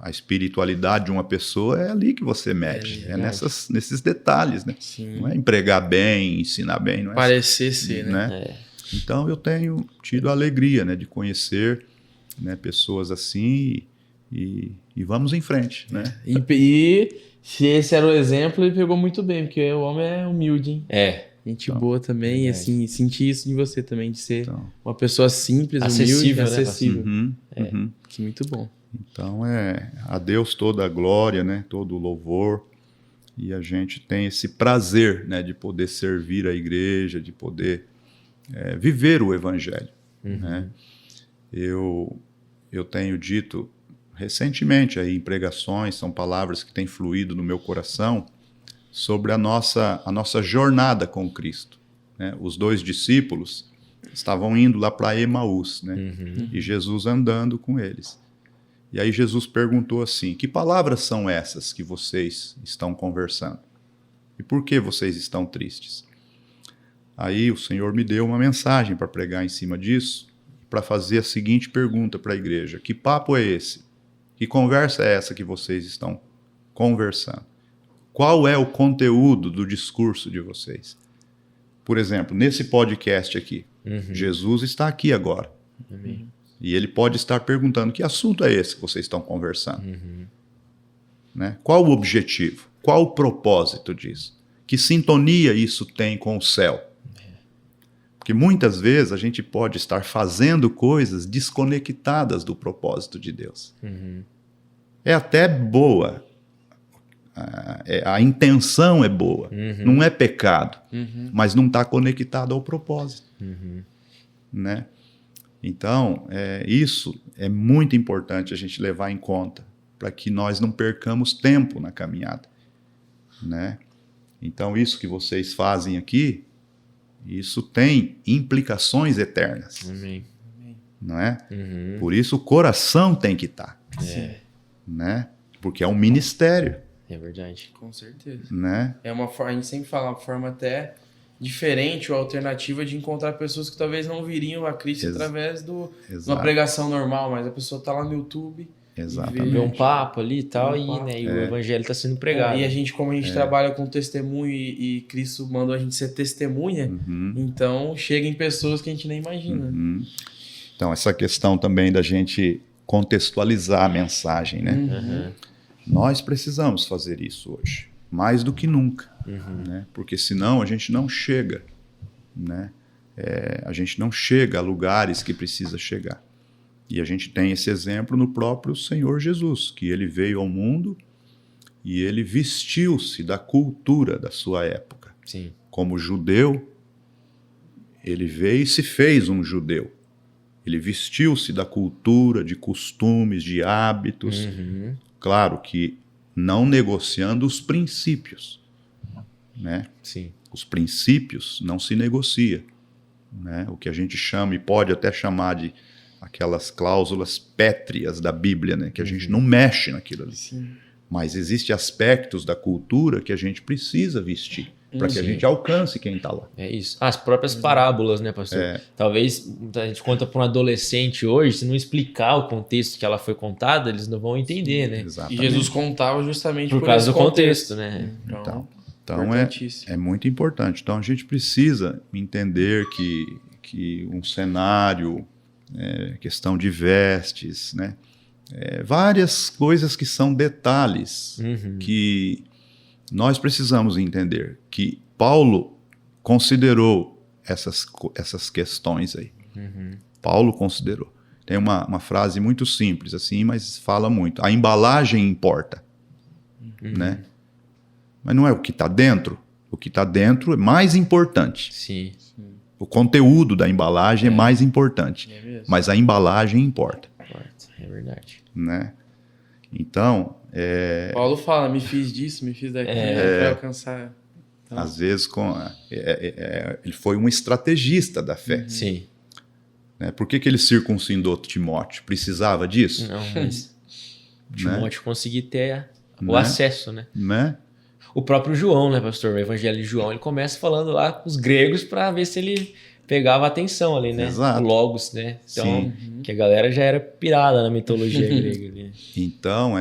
A espiritualidade de uma pessoa é ali que você mede. Nesses detalhes, né? Sim. Não é empregar bem, ensinar bem. Não é parecer ser, né? Então eu tenho tido a alegria, né, de conhecer, né, pessoas assim e vamos em frente, né? E se esse era o exemplo, ele pegou muito bem, porque o homem é humilde, hein? Gente boa também, e assim, senti isso em você também, de ser uma pessoa simples, acessível, humilde, acessível. Que muito bom. Então a Deus toda a glória, né? Todo o louvor, e a gente tem esse prazer, né, de poder servir a igreja, de poder viver o evangelho, né? Eu tenho dito recentemente aí em pregações, são palavras que têm fluído no meu coração, sobre a nossa jornada com Cristo, né? Os 2 discípulos estavam indo lá para Emaús, né? E Jesus andando com eles. E aí Jesus perguntou assim: que palavras são essas que vocês estão conversando? E por que vocês estão tristes? Aí o Senhor me deu uma mensagem para pregar em cima disso. para fazer a seguinte pergunta para a igreja: que papo é esse? Que conversa é essa que vocês estão conversando? Qual é o conteúdo do discurso de vocês? Por exemplo, nesse podcast aqui, Jesus está aqui agora. E ele pode estar perguntando: que assunto é esse que vocês estão conversando? Né? Qual o objetivo? Qual o propósito disso? Que sintonia isso tem com o céu? Porque muitas vezes a gente pode estar fazendo coisas desconectadas do propósito de Deus. É até boa, a intenção é boa, não é pecado, mas não está conectado ao propósito. Né? Então, isso é muito importante a gente levar em conta, para que nós não percamos tempo na caminhada. Né? Então, isso que vocês fazem aqui, isso tem implicações eternas. Não é? Por isso o coração tem que estar. Né? Porque é um ministério. É verdade. Com certeza. Né? É uma forma, a gente sempre fala, uma forma até diferente ou alternativa de encontrar pessoas que talvez não viriam a Cristo através de uma pregação normal, mas a pessoa está lá no YouTube. Exatamente. Vê um papo ali e tal, e o evangelho está sendo pregado. E a gente, como a gente trabalha com testemunho e Cristo mandou a gente ser testemunha, então chega em pessoas que a gente nem imagina. Então, essa questão também da gente contextualizar a mensagem, né? Nós precisamos fazer isso hoje, mais do que nunca, né? Porque senão a gente não chega, né? A gente não chega a lugares que precisa chegar. E a gente tem esse exemplo no próprio Senhor Jesus, que ele veio ao mundo e ele vestiu-se da cultura da sua época. Sim. Como judeu, ele veio e se fez um judeu. Ele vestiu-se da cultura, de costumes, de hábitos. Claro que não negociando os princípios. Né? Sim. Os princípios não se negocia. Né? O que a gente chama, e pode até chamar de aquelas cláusulas pétreas da Bíblia, né? Que a gente não mexe naquilo ali. Sim. Mas existem aspectos da cultura que a gente precisa vestir para que a gente alcance quem está lá. É isso. As próprias parábolas, né, pastor? Talvez a gente conta para um adolescente hoje, se não explicar o contexto que ela foi contada, eles não vão entender, né? Exatamente. E Jesus contava justamente por causa do contexto, né? Então é muito importante. Então a gente precisa entender que um cenário, questão de vestes, né? Várias coisas que são detalhes que nós precisamos entender, que Paulo considerou essas questões aí. Paulo considerou. Tem uma frase muito simples assim, mas fala muito. A embalagem importa, né? Mas não é o que está dentro. O que está dentro é mais importante. Sim. O conteúdo da embalagem é mais importante, mas a embalagem importa. É verdade. Né? Então... Paulo fala, me fiz disso, me fiz daquilo, para alcançar... Então... Às vezes, ele foi um estrategista da fé. Sim. Né? Por que ele circuncidou Timóteo? Precisava disso? Não, mas Timóteo conseguir ter o acesso, né? O próprio João, né, pastor? O Evangelho de João, ele começa falando lá com os gregos para ver se ele pegava a atenção ali, né? Exato. O Logos, né? Então, que a galera já era pirada na mitologia grega ali. Então,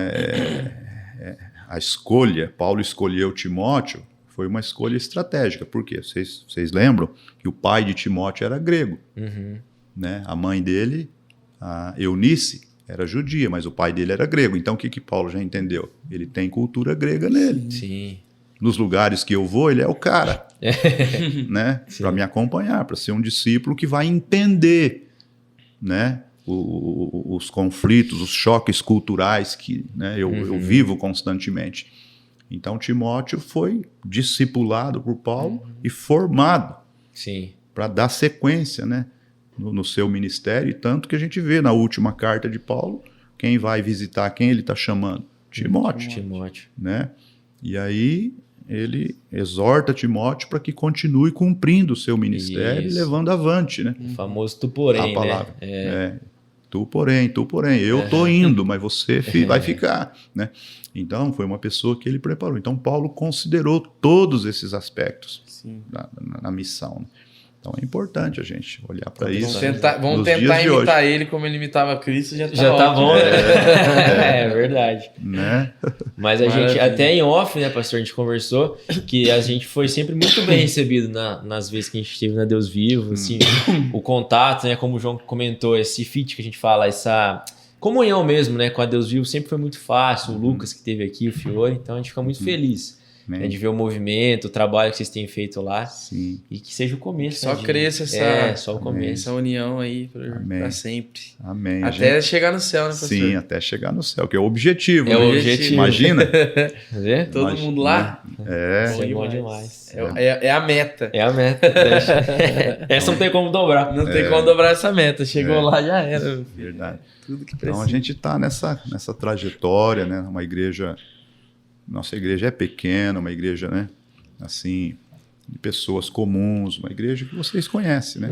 a escolha, Paulo escolheu Timóteo, foi uma escolha estratégica. Por quê? Vocês lembram que o pai de Timóteo era grego. Né? A mãe dele, a Eunice, era judia, mas o pai dele era grego. Então, o que Paulo já entendeu? Ele tem cultura grega nele. Sim. Nos lugares que eu vou, ele é o cara. Né? Para me acompanhar, para ser um discípulo que vai entender, né? Os conflitos, os choques culturais que, né, eu vivo constantemente. Então, Timóteo foi discipulado por Paulo e formado para dar sequência, né, no seu ministério. E tanto que a gente vê na última carta de Paulo, quem vai visitar, quem ele está chamando? Timóteo. Né? E aí ele exorta Timóteo para que continue cumprindo o seu ministério e levando avante. Né? O famoso tu porém, a palavra. Né? Tu porém, eu estou indo, mas você vai ficar. Né? Então, foi uma pessoa que ele preparou. Então, Paulo considerou todos esses aspectos na missão. Né? Então é importante a gente olhar para isso. Vamos tentar imitar ele como ele imitava Cristo, já tá bom. É verdade. Né? Mas a gente, até em off, né, pastor, a gente conversou que a gente foi sempre muito bem recebido nas vezes que a gente esteve na Deus Vivo, assim, o contato, né, como o João comentou, esse fit que a gente fala, essa comunhão mesmo, né, com a Deus Vivo sempre foi muito fácil, o Lucas que esteve aqui, o Fiore, então a gente fica muito feliz. Né, de ver o movimento, o trabalho que vocês têm feito lá. Sim. E que seja o começo. Só cresça só o começo. Essa união aí para sempre. Amém. Até chegar no céu, né, pastor? Sim, até chegar no céu, que é o objetivo. É o objetivo. Imagina. Todo mundo lá. É bom demais. É a meta. É a meta. Essa não tem como dobrar. Não tem como dobrar essa meta. Chegou lá, já era. Verdade. Tudo que precisa. Então a gente está nessa trajetória, né? Uma igreja... Nossa igreja é pequena, uma igreja, né, assim, de pessoas comuns, uma igreja que vocês conhecem, né?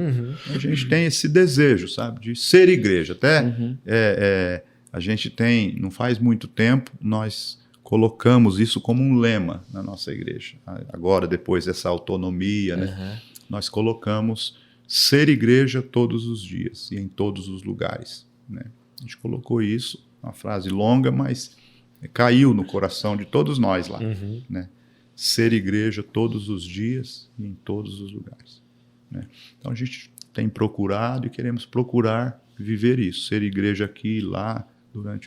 A gente tem esse desejo, sabe, de ser igreja. Até a gente tem, não faz muito tempo, nós colocamos isso como um lema na nossa igreja. Agora, depois dessa autonomia, né, nós colocamos ser igreja todos os dias e em todos os lugares, né? A gente colocou isso, uma frase longa, mas... caiu no coração de todos nós lá, né? Ser igreja todos os dias e em todos os lugares, né? Então a gente tem procurado e queremos procurar viver isso, ser igreja aqui, lá,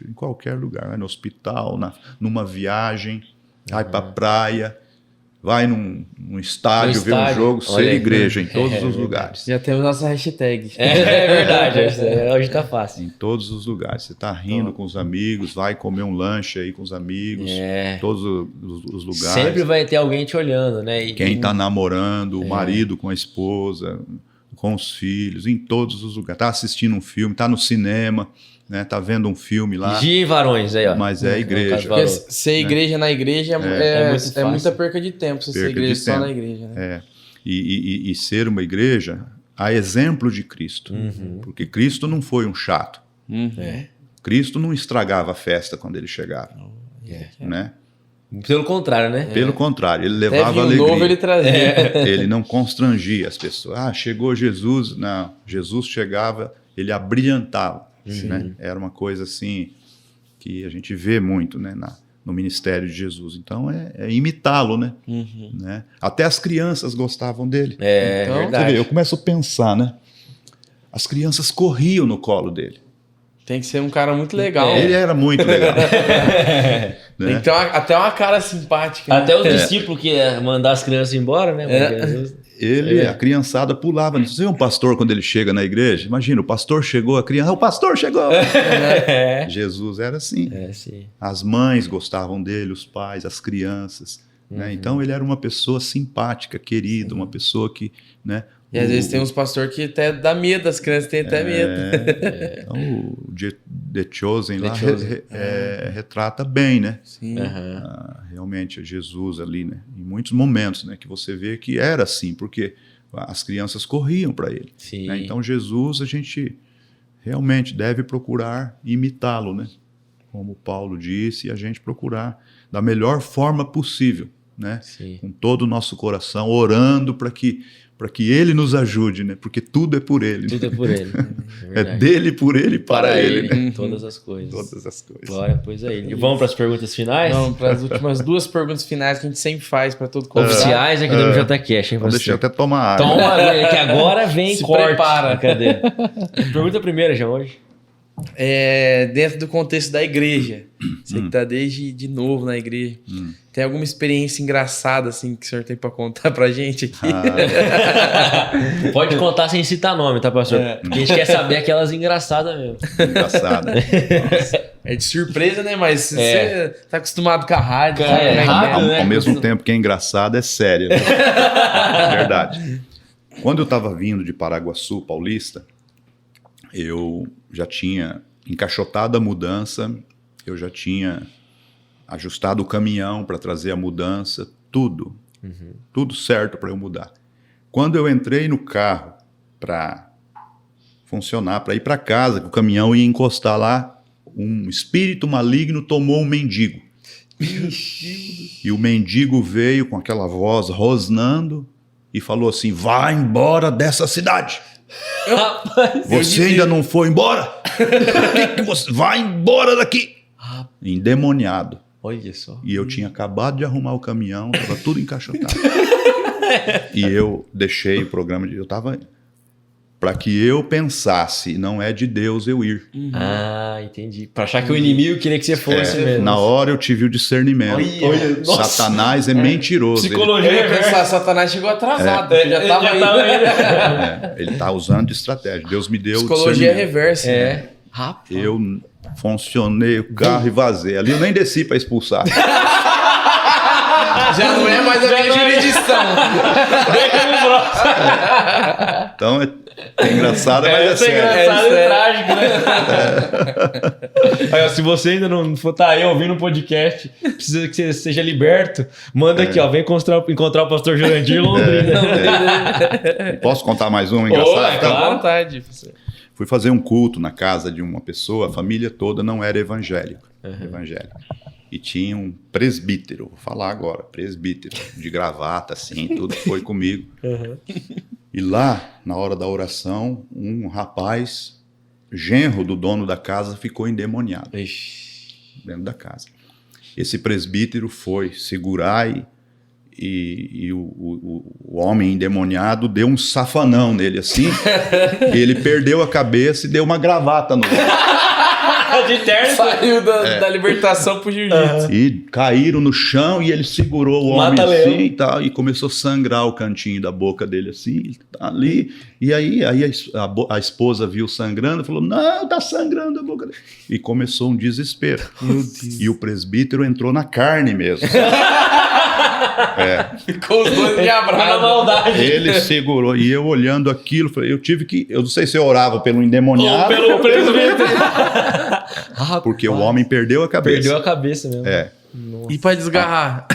em qualquer lugar, no hospital, numa viagem, vai para a praia, vai num estádio, ver um jogo, ser igreja em todos os lugares. Já temos nossa hashtag. É verdade, hoje tá fácil. Em todos os lugares. Você tá rindo com os amigos, vai comer um lanche aí com os amigos, em todos os lugares. Sempre vai ter alguém te olhando, né? Quem tá namorando, o marido com a esposa, com os filhos, em todos os lugares. Tá assistindo um filme, tá no cinema, né? Tá vendo um filme lá. Vigiem varões aí, ó. Mas é igreja. Porque ser igreja na igreja é muita perca de tempo, se ser igreja só na igreja. Né? E ser uma igreja a exemplo de Cristo. Porque Cristo não foi um chato. Cristo não estragava a festa quando ele chegava. Né? Pelo contrário, né? Pelo contrário, ele levava alegria. Novo ele trazia. Ele não constrangia as pessoas. Chegou Jesus. Não, Jesus chegava, ele abrilhantava. Né? Era uma coisa assim que a gente vê muito, né, no ministério de Jesus. Então é imitá-lo, né? Né? Até as crianças gostavam dele. Então, verdade. Você vê, eu começo a pensar, né? As crianças corriam no colo dele. Tem que ser um cara muito legal. Ele era muito legal. Né? Tem que ter até uma cara simpática. Até os discípulos que iam mandar as crianças embora, né? A criançada pulava. Você vê um pastor quando ele chega na igreja? Imagina, o pastor chegou, a criança... O pastor chegou! Jesus era assim. Sim. As mães gostavam dele, os pais, as crianças. Né? Então ele era uma pessoa simpática, querida, uma pessoa que... Né, e às vezes tem uns pastores que até dá medo, as crianças têm até medo. Então o The Chosen lá retrata bem, né? Sim. Realmente Jesus ali, né? Em muitos momentos, né? Que você vê que era assim, porque as crianças corriam para ele. Né? Então Jesus, a gente realmente deve procurar imitá-lo, né? Como Paulo disse, e a gente procurar da melhor forma possível, né? Com todo o nosso coração, orando para que ele nos ajude, né? Porque tudo é por ele. Tudo é por ele. É dele, por ele, para ele. Né? Todas as coisas. Todas as coisas. Glória, pois é ele. E vamos para as perguntas finais? Vamos para as últimas 2 perguntas finais que a gente sempre faz para todo convidado. Oficiais aqui do MJCast, hein? Então deixa eu até tomar água. Toma, que agora vem Se corte. prepara. Cadê? Pergunta primeira, já hoje. Dentro do contexto da igreja, você que está desde de novo na igreja, tem alguma experiência engraçada assim que o senhor tem para contar pra gente aqui? Pode contar sem citar nome, tá, pastor? Porque a gente quer saber aquelas engraçadas mesmo. Engraçada. É de surpresa, né? Mas você tá acostumado com a rádio. Rápido, né? Ao mesmo tempo que é engraçado, é sério. Né? Verdade. Quando eu estava vindo de Paraguaçu, Paulista, eu já tinha encaixotado a mudança, eu já tinha ajustado o caminhão para trazer a mudança, tudo certo para eu mudar. Quando eu entrei no carro para funcionar, para ir para casa, que o caminhão ia encostar lá, um espírito maligno tomou um mendigo. E o mendigo veio com aquela voz rosnando e falou assim: vai embora dessa cidade. Rapaz, você ainda não foi embora? que você vai embora daqui? Endemoniado. Olha só. E eu tinha acabado de arrumar o caminhão, estava tudo encaixotado. E eu deixei o programa, eu estava... Para que eu pensasse, não é de Deus eu ir. Ah, entendi. Para achar que o inimigo queria que você fosse mesmo. Na hora eu tive o discernimento. Olha, Satanás é mentiroso. Psicologia reversa. Satanás chegou atrasado. Já estava aí. Ele está usando de estratégia. Deus me deu psicologia reversa. Né? Rapaz. Eu funcionei o carro e vazei. Ali eu nem desci para expulsar. Já não é mais a minha jurisdição. Então é engraçado, mas é sério. É engraçado e trágico, né? Aí, ó, se você ainda não for aí ouvindo um podcast, precisa que você seja liberto, manda aqui, ó, vem encontrar o pastor Jurandir em Londrina. Posso contar mais uma engraçada? Fica à vontade. Fui fazer um culto na casa de uma pessoa, a família toda não era evangélica. E tinha um presbítero, vou falar agora, presbítero, de gravata, assim, tudo foi comigo. E lá, na hora da oração, um rapaz, genro do dono da casa, ficou endemoniado. Dentro da casa. Esse presbítero foi segurar e o homem endemoniado deu um safanão nele, assim, e ele perdeu a cabeça e deu uma gravata no De terno. Saiu da libertação pro jiu-jitsu. E caíram no chão e ele segurou o homem assim e tal, e começou a sangrar o cantinho da boca dele assim, ali. E aí a esposa viu sangrando e falou: não, tá sangrando a boca dele. E começou um desespero. Meu Deus. E o presbítero entrou na carne mesmo. Ficou os dois de abraço. Maldade. Ele segurou, e eu olhando aquilo, eu não sei se eu orava pelo endemoniado. Ou pelo presbítero. Porque o homem perdeu a cabeça. Perdeu a cabeça mesmo. E pra desgarrar?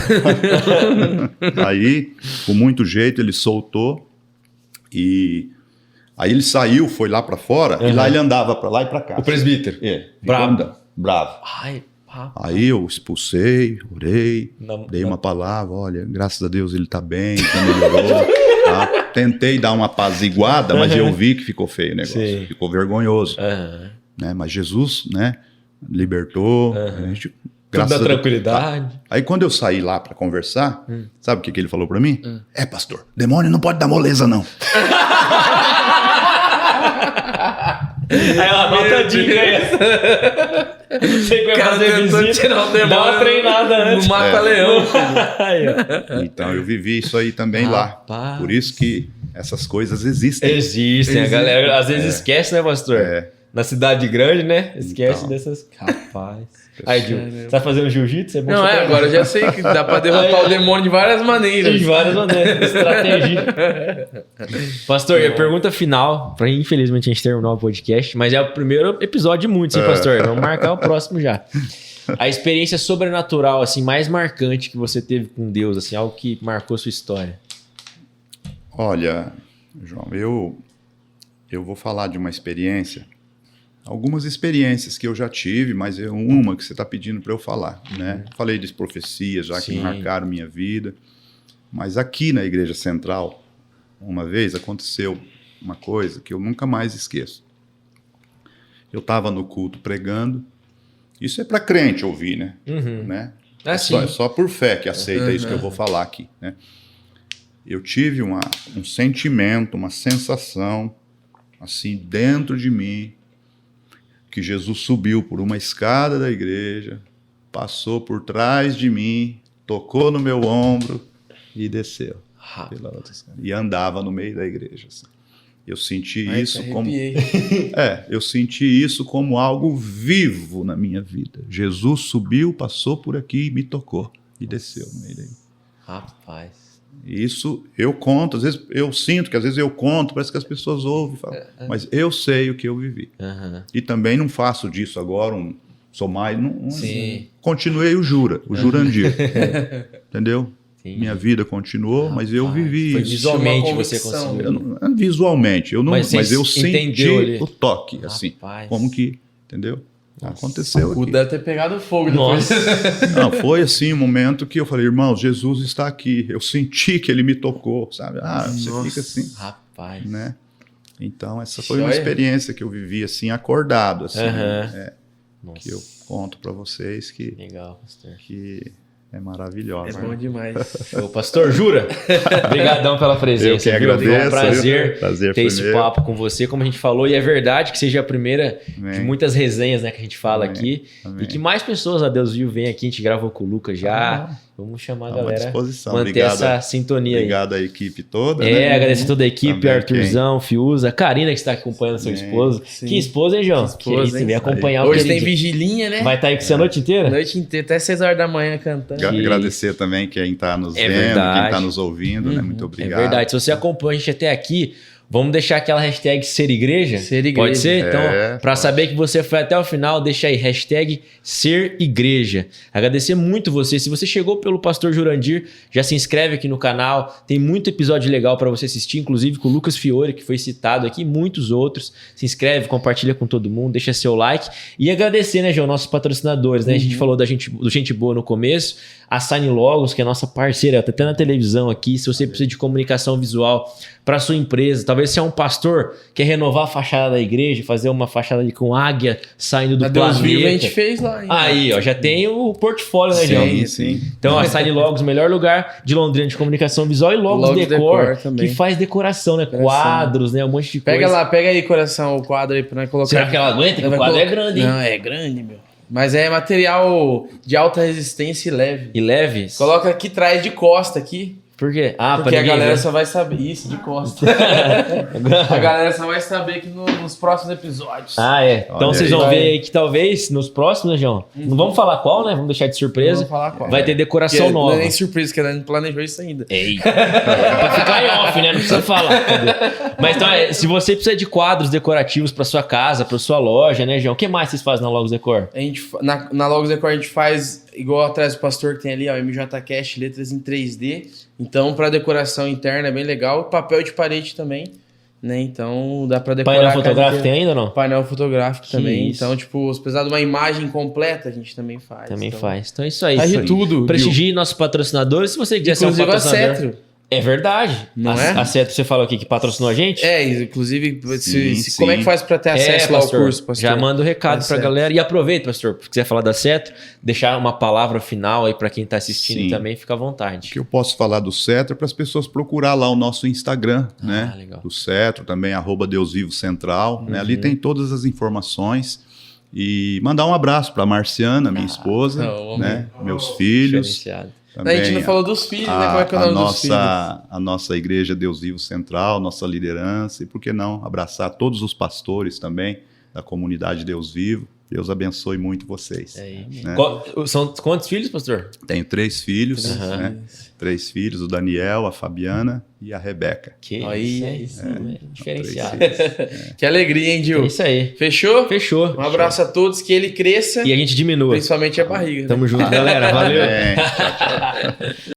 Aí, com muito jeito, ele soltou. E aí ele saiu, foi lá pra fora, e lá ele andava pra lá e pra cá. O presbítero. Bravo. Ai, aí eu expulsei, orei, dei uma palavra, olha, graças a Deus ele tá bem, já melhorou. Tá? Tentei dar uma apaziguada, mas eu vi que ficou feio o negócio, ficou vergonhoso. Né? Mas Jesus, né, libertou. A gente, tudo da tranquilidade. Tá. Aí quando eu saí lá pra conversar, sabe o que ele falou pra mim? Pastor, demônio não pode dar moleza não. Aí ela anota a dica aí. Você que vai fazer visita, dá uma treinada antes. Não mata leão. Então eu vivi isso aí também lá. Por isso que essas coisas existem. Existem. A galera às vezes esquece, né, pastor? Na cidade grande, né? Esquece dessas... Rapaz. Aí, Gil, você tá fazendo jiu-jitsu? Não, agora eu já sei que dá pra derrotar o demônio de várias maneiras. De várias maneiras. Estratégia. Pastor, e a pergunta final, pra infelizmente a gente terminar o podcast, mas é o primeiro episódio de muitos, hein, pastor? Vamos marcar o próximo já. A experiência sobrenatural, assim, mais marcante que você teve com Deus, assim, algo que marcou sua história. Olha, João, eu vou falar de uma experiência. Algumas experiências que eu já tive, mas uma que você está pedindo para eu falar, né? Falei de profecias já que marcaram minha vida, mas aqui na Igreja Central, uma vez aconteceu uma coisa que eu nunca mais esqueço. Eu estava no culto pregando, isso é para crente ouvir, né? Né? É só por fé que aceita isso que eu vou falar aqui, né? Eu tive um sentimento, uma sensação, assim, dentro de mim, que Jesus subiu por uma escada da igreja, passou por trás de mim, tocou no meu ombro e desceu pela outra escada. E andava no meio da igreja. Assim. Eu senti isso como... eu senti isso como algo vivo na minha vida. Jesus subiu, passou por aqui e me tocou. E desceu no meio da igreja. Rapaz... Isso eu conto, às vezes eu sinto que às vezes eu conto, parece que as pessoas ouvem, falam, mas eu sei o que eu vivi. E também não faço disso agora, sou mais... continuei o Jurandir. Entendeu? Sim. Minha vida continuou, mas eu vivi foi isso. Visualmente você conseguiu. Visualmente, mas eu senti o toque, assim, Rapaz. como que, entendeu? Aconteceu aqui. Deve ter pegado fogo depois. Não, foi assim um momento que eu falei, irmão, Jesus está aqui. Eu senti que ele me tocou, sabe? Você fica assim. Rapaz. Né? Então, essa foi uma experiência que eu vivi assim, acordado, assim. Que eu conto para vocês que... Legal, pastor. Que é maravilhosa. É bom demais. Show. Pastor, jura? Obrigadão pela presença. Eu que agradeço. É um prazer ter esse papo com você, como a gente falou. E é verdade que seja a primeira de muitas resenhas, né, que a gente fala aqui. E que mais pessoas, a Deus viu, vem aqui. A gente gravou com o Lucas já. Vamos chamar a galera, manter essa sintonia aí. Obrigado à equipe toda. Né? Agradecer toda a equipe, também, Arthurzão, Fiuza, a Karina que está aqui acompanhando seu esposo. Sim. Que esposa, hein, João? Que esposa, hein? Vem acompanhar hoje tem vigilinha, né? Vai estar aí com você a noite inteira? Noite inteira, até 6 horas da manhã cantando. Agradecer também quem está nos vendo, quem está nos ouvindo, né? Muito obrigado. É verdade. Se você acompanha a gente até aqui, vamos deixar aquela hashtag Ser Igreja? Ser Igreja. Pode ser? Então, para saber que você foi até o final, deixa aí, hashtag Ser Igreja. Agradecer muito você. Se você chegou pelo Pastor Jurandir, já se inscreve aqui no canal. Tem muito episódio legal para você assistir, inclusive com o Lucas Fiore, que foi citado aqui, e muitos outros. Se inscreve, compartilha com todo mundo, deixa seu like. E agradecer, né, João, nossos patrocinadores, né? A gente falou do Gente Boa no começo. A Sign Logos, que é a nossa parceira, tá até na televisão aqui. Se você precisa de comunicação visual para sua empresa, talvez você é um pastor que quer renovar a fachada da igreja, fazer uma fachada ali com águia saindo do planeta. Deus vivo a gente fez lá. Hein? Aí, ó, já tem o portfólio, né, João? Sim. Então, a Sign Logos, melhor lugar de Londrina de comunicação visual, e Logos Decor que faz decoração, né? Quadros, né? Um monte de coisa. Pega aí, coração, o quadro aí pra nós colocar. Será que ela aguenta? Que o quadro é grande, hein? Não, é grande, meu. Mas é material de alta resistência e leve. E leve? Coloca aqui, traz de costa aqui. Por quê? Porque a galera só vai saber. Isso, de costa. A galera só vai saber que nos próximos episódios. Então vocês vão ver aí que talvez nos próximos, né, João? Não vamos falar qual, né? Vamos deixar de surpresa. Não vamos falar qual. Vai ter decoração nova. Não é nem surpresa, que a gente não planejou isso ainda. Pra ficar em off, né? Não precisa falar. Mas então, se você precisa de quadros decorativos pra sua casa, pra sua loja, né, João? O que mais vocês fazem na Logos Decor? Na Logos Decor a gente faz igual atrás do pastor que tem ali, ó, MJ Cash, letras em 3D. Então, para decoração interna é bem legal. Papel de parede também, né? Então, dá para decorar. Painel fotográfico tem ainda ou não? Painel fotográfico também. Isso. Então, tipo, se precisar de uma imagem completa, a gente também faz. Faz. Então é isso aí. Faz de tudo. Prestigie nossos patrocinadores. Se você quiser ser um patrocinador... a Cetro. É verdade. A Cetro, você falou aqui que patrocinou a gente? Inclusive, como é que faz para ter acesso lá ao curso, pastor? Já manda o recado pra galera. E aproveita, pastor, se quiser falar da Cetro, deixar uma palavra final aí para quem tá assistindo também, fica à vontade. O que eu posso falar do Cetro para as pessoas procurar lá o nosso Instagram, né? Legal. Do Cetro, também @Deus Vivo Central, né? Ali tem todas as informações. E mandar um abraço para Marciana, minha esposa, né? Meus filhos. Também, a gente não falou dos filhos, né? Como é que é o nome dos filhos? A nossa igreja Deus Vivo Central, nossa liderança, e por que não abraçar todos os pastores também da comunidade Deus Vivo. Deus abençoe muito vocês. Né? São quantos filhos, pastor? Tenho 3 filhos, né? 3 filhos, o Daniel, a Fabiana e a Rebeca. Que isso, diferenciado. Que alegria, hein, Gil? É isso aí. Fechou? Fechou. Um abraço a todos, que ele cresça. E a gente diminua. Principalmente a barriga. Tamo junto, galera. Valeu. Tchau, tchau.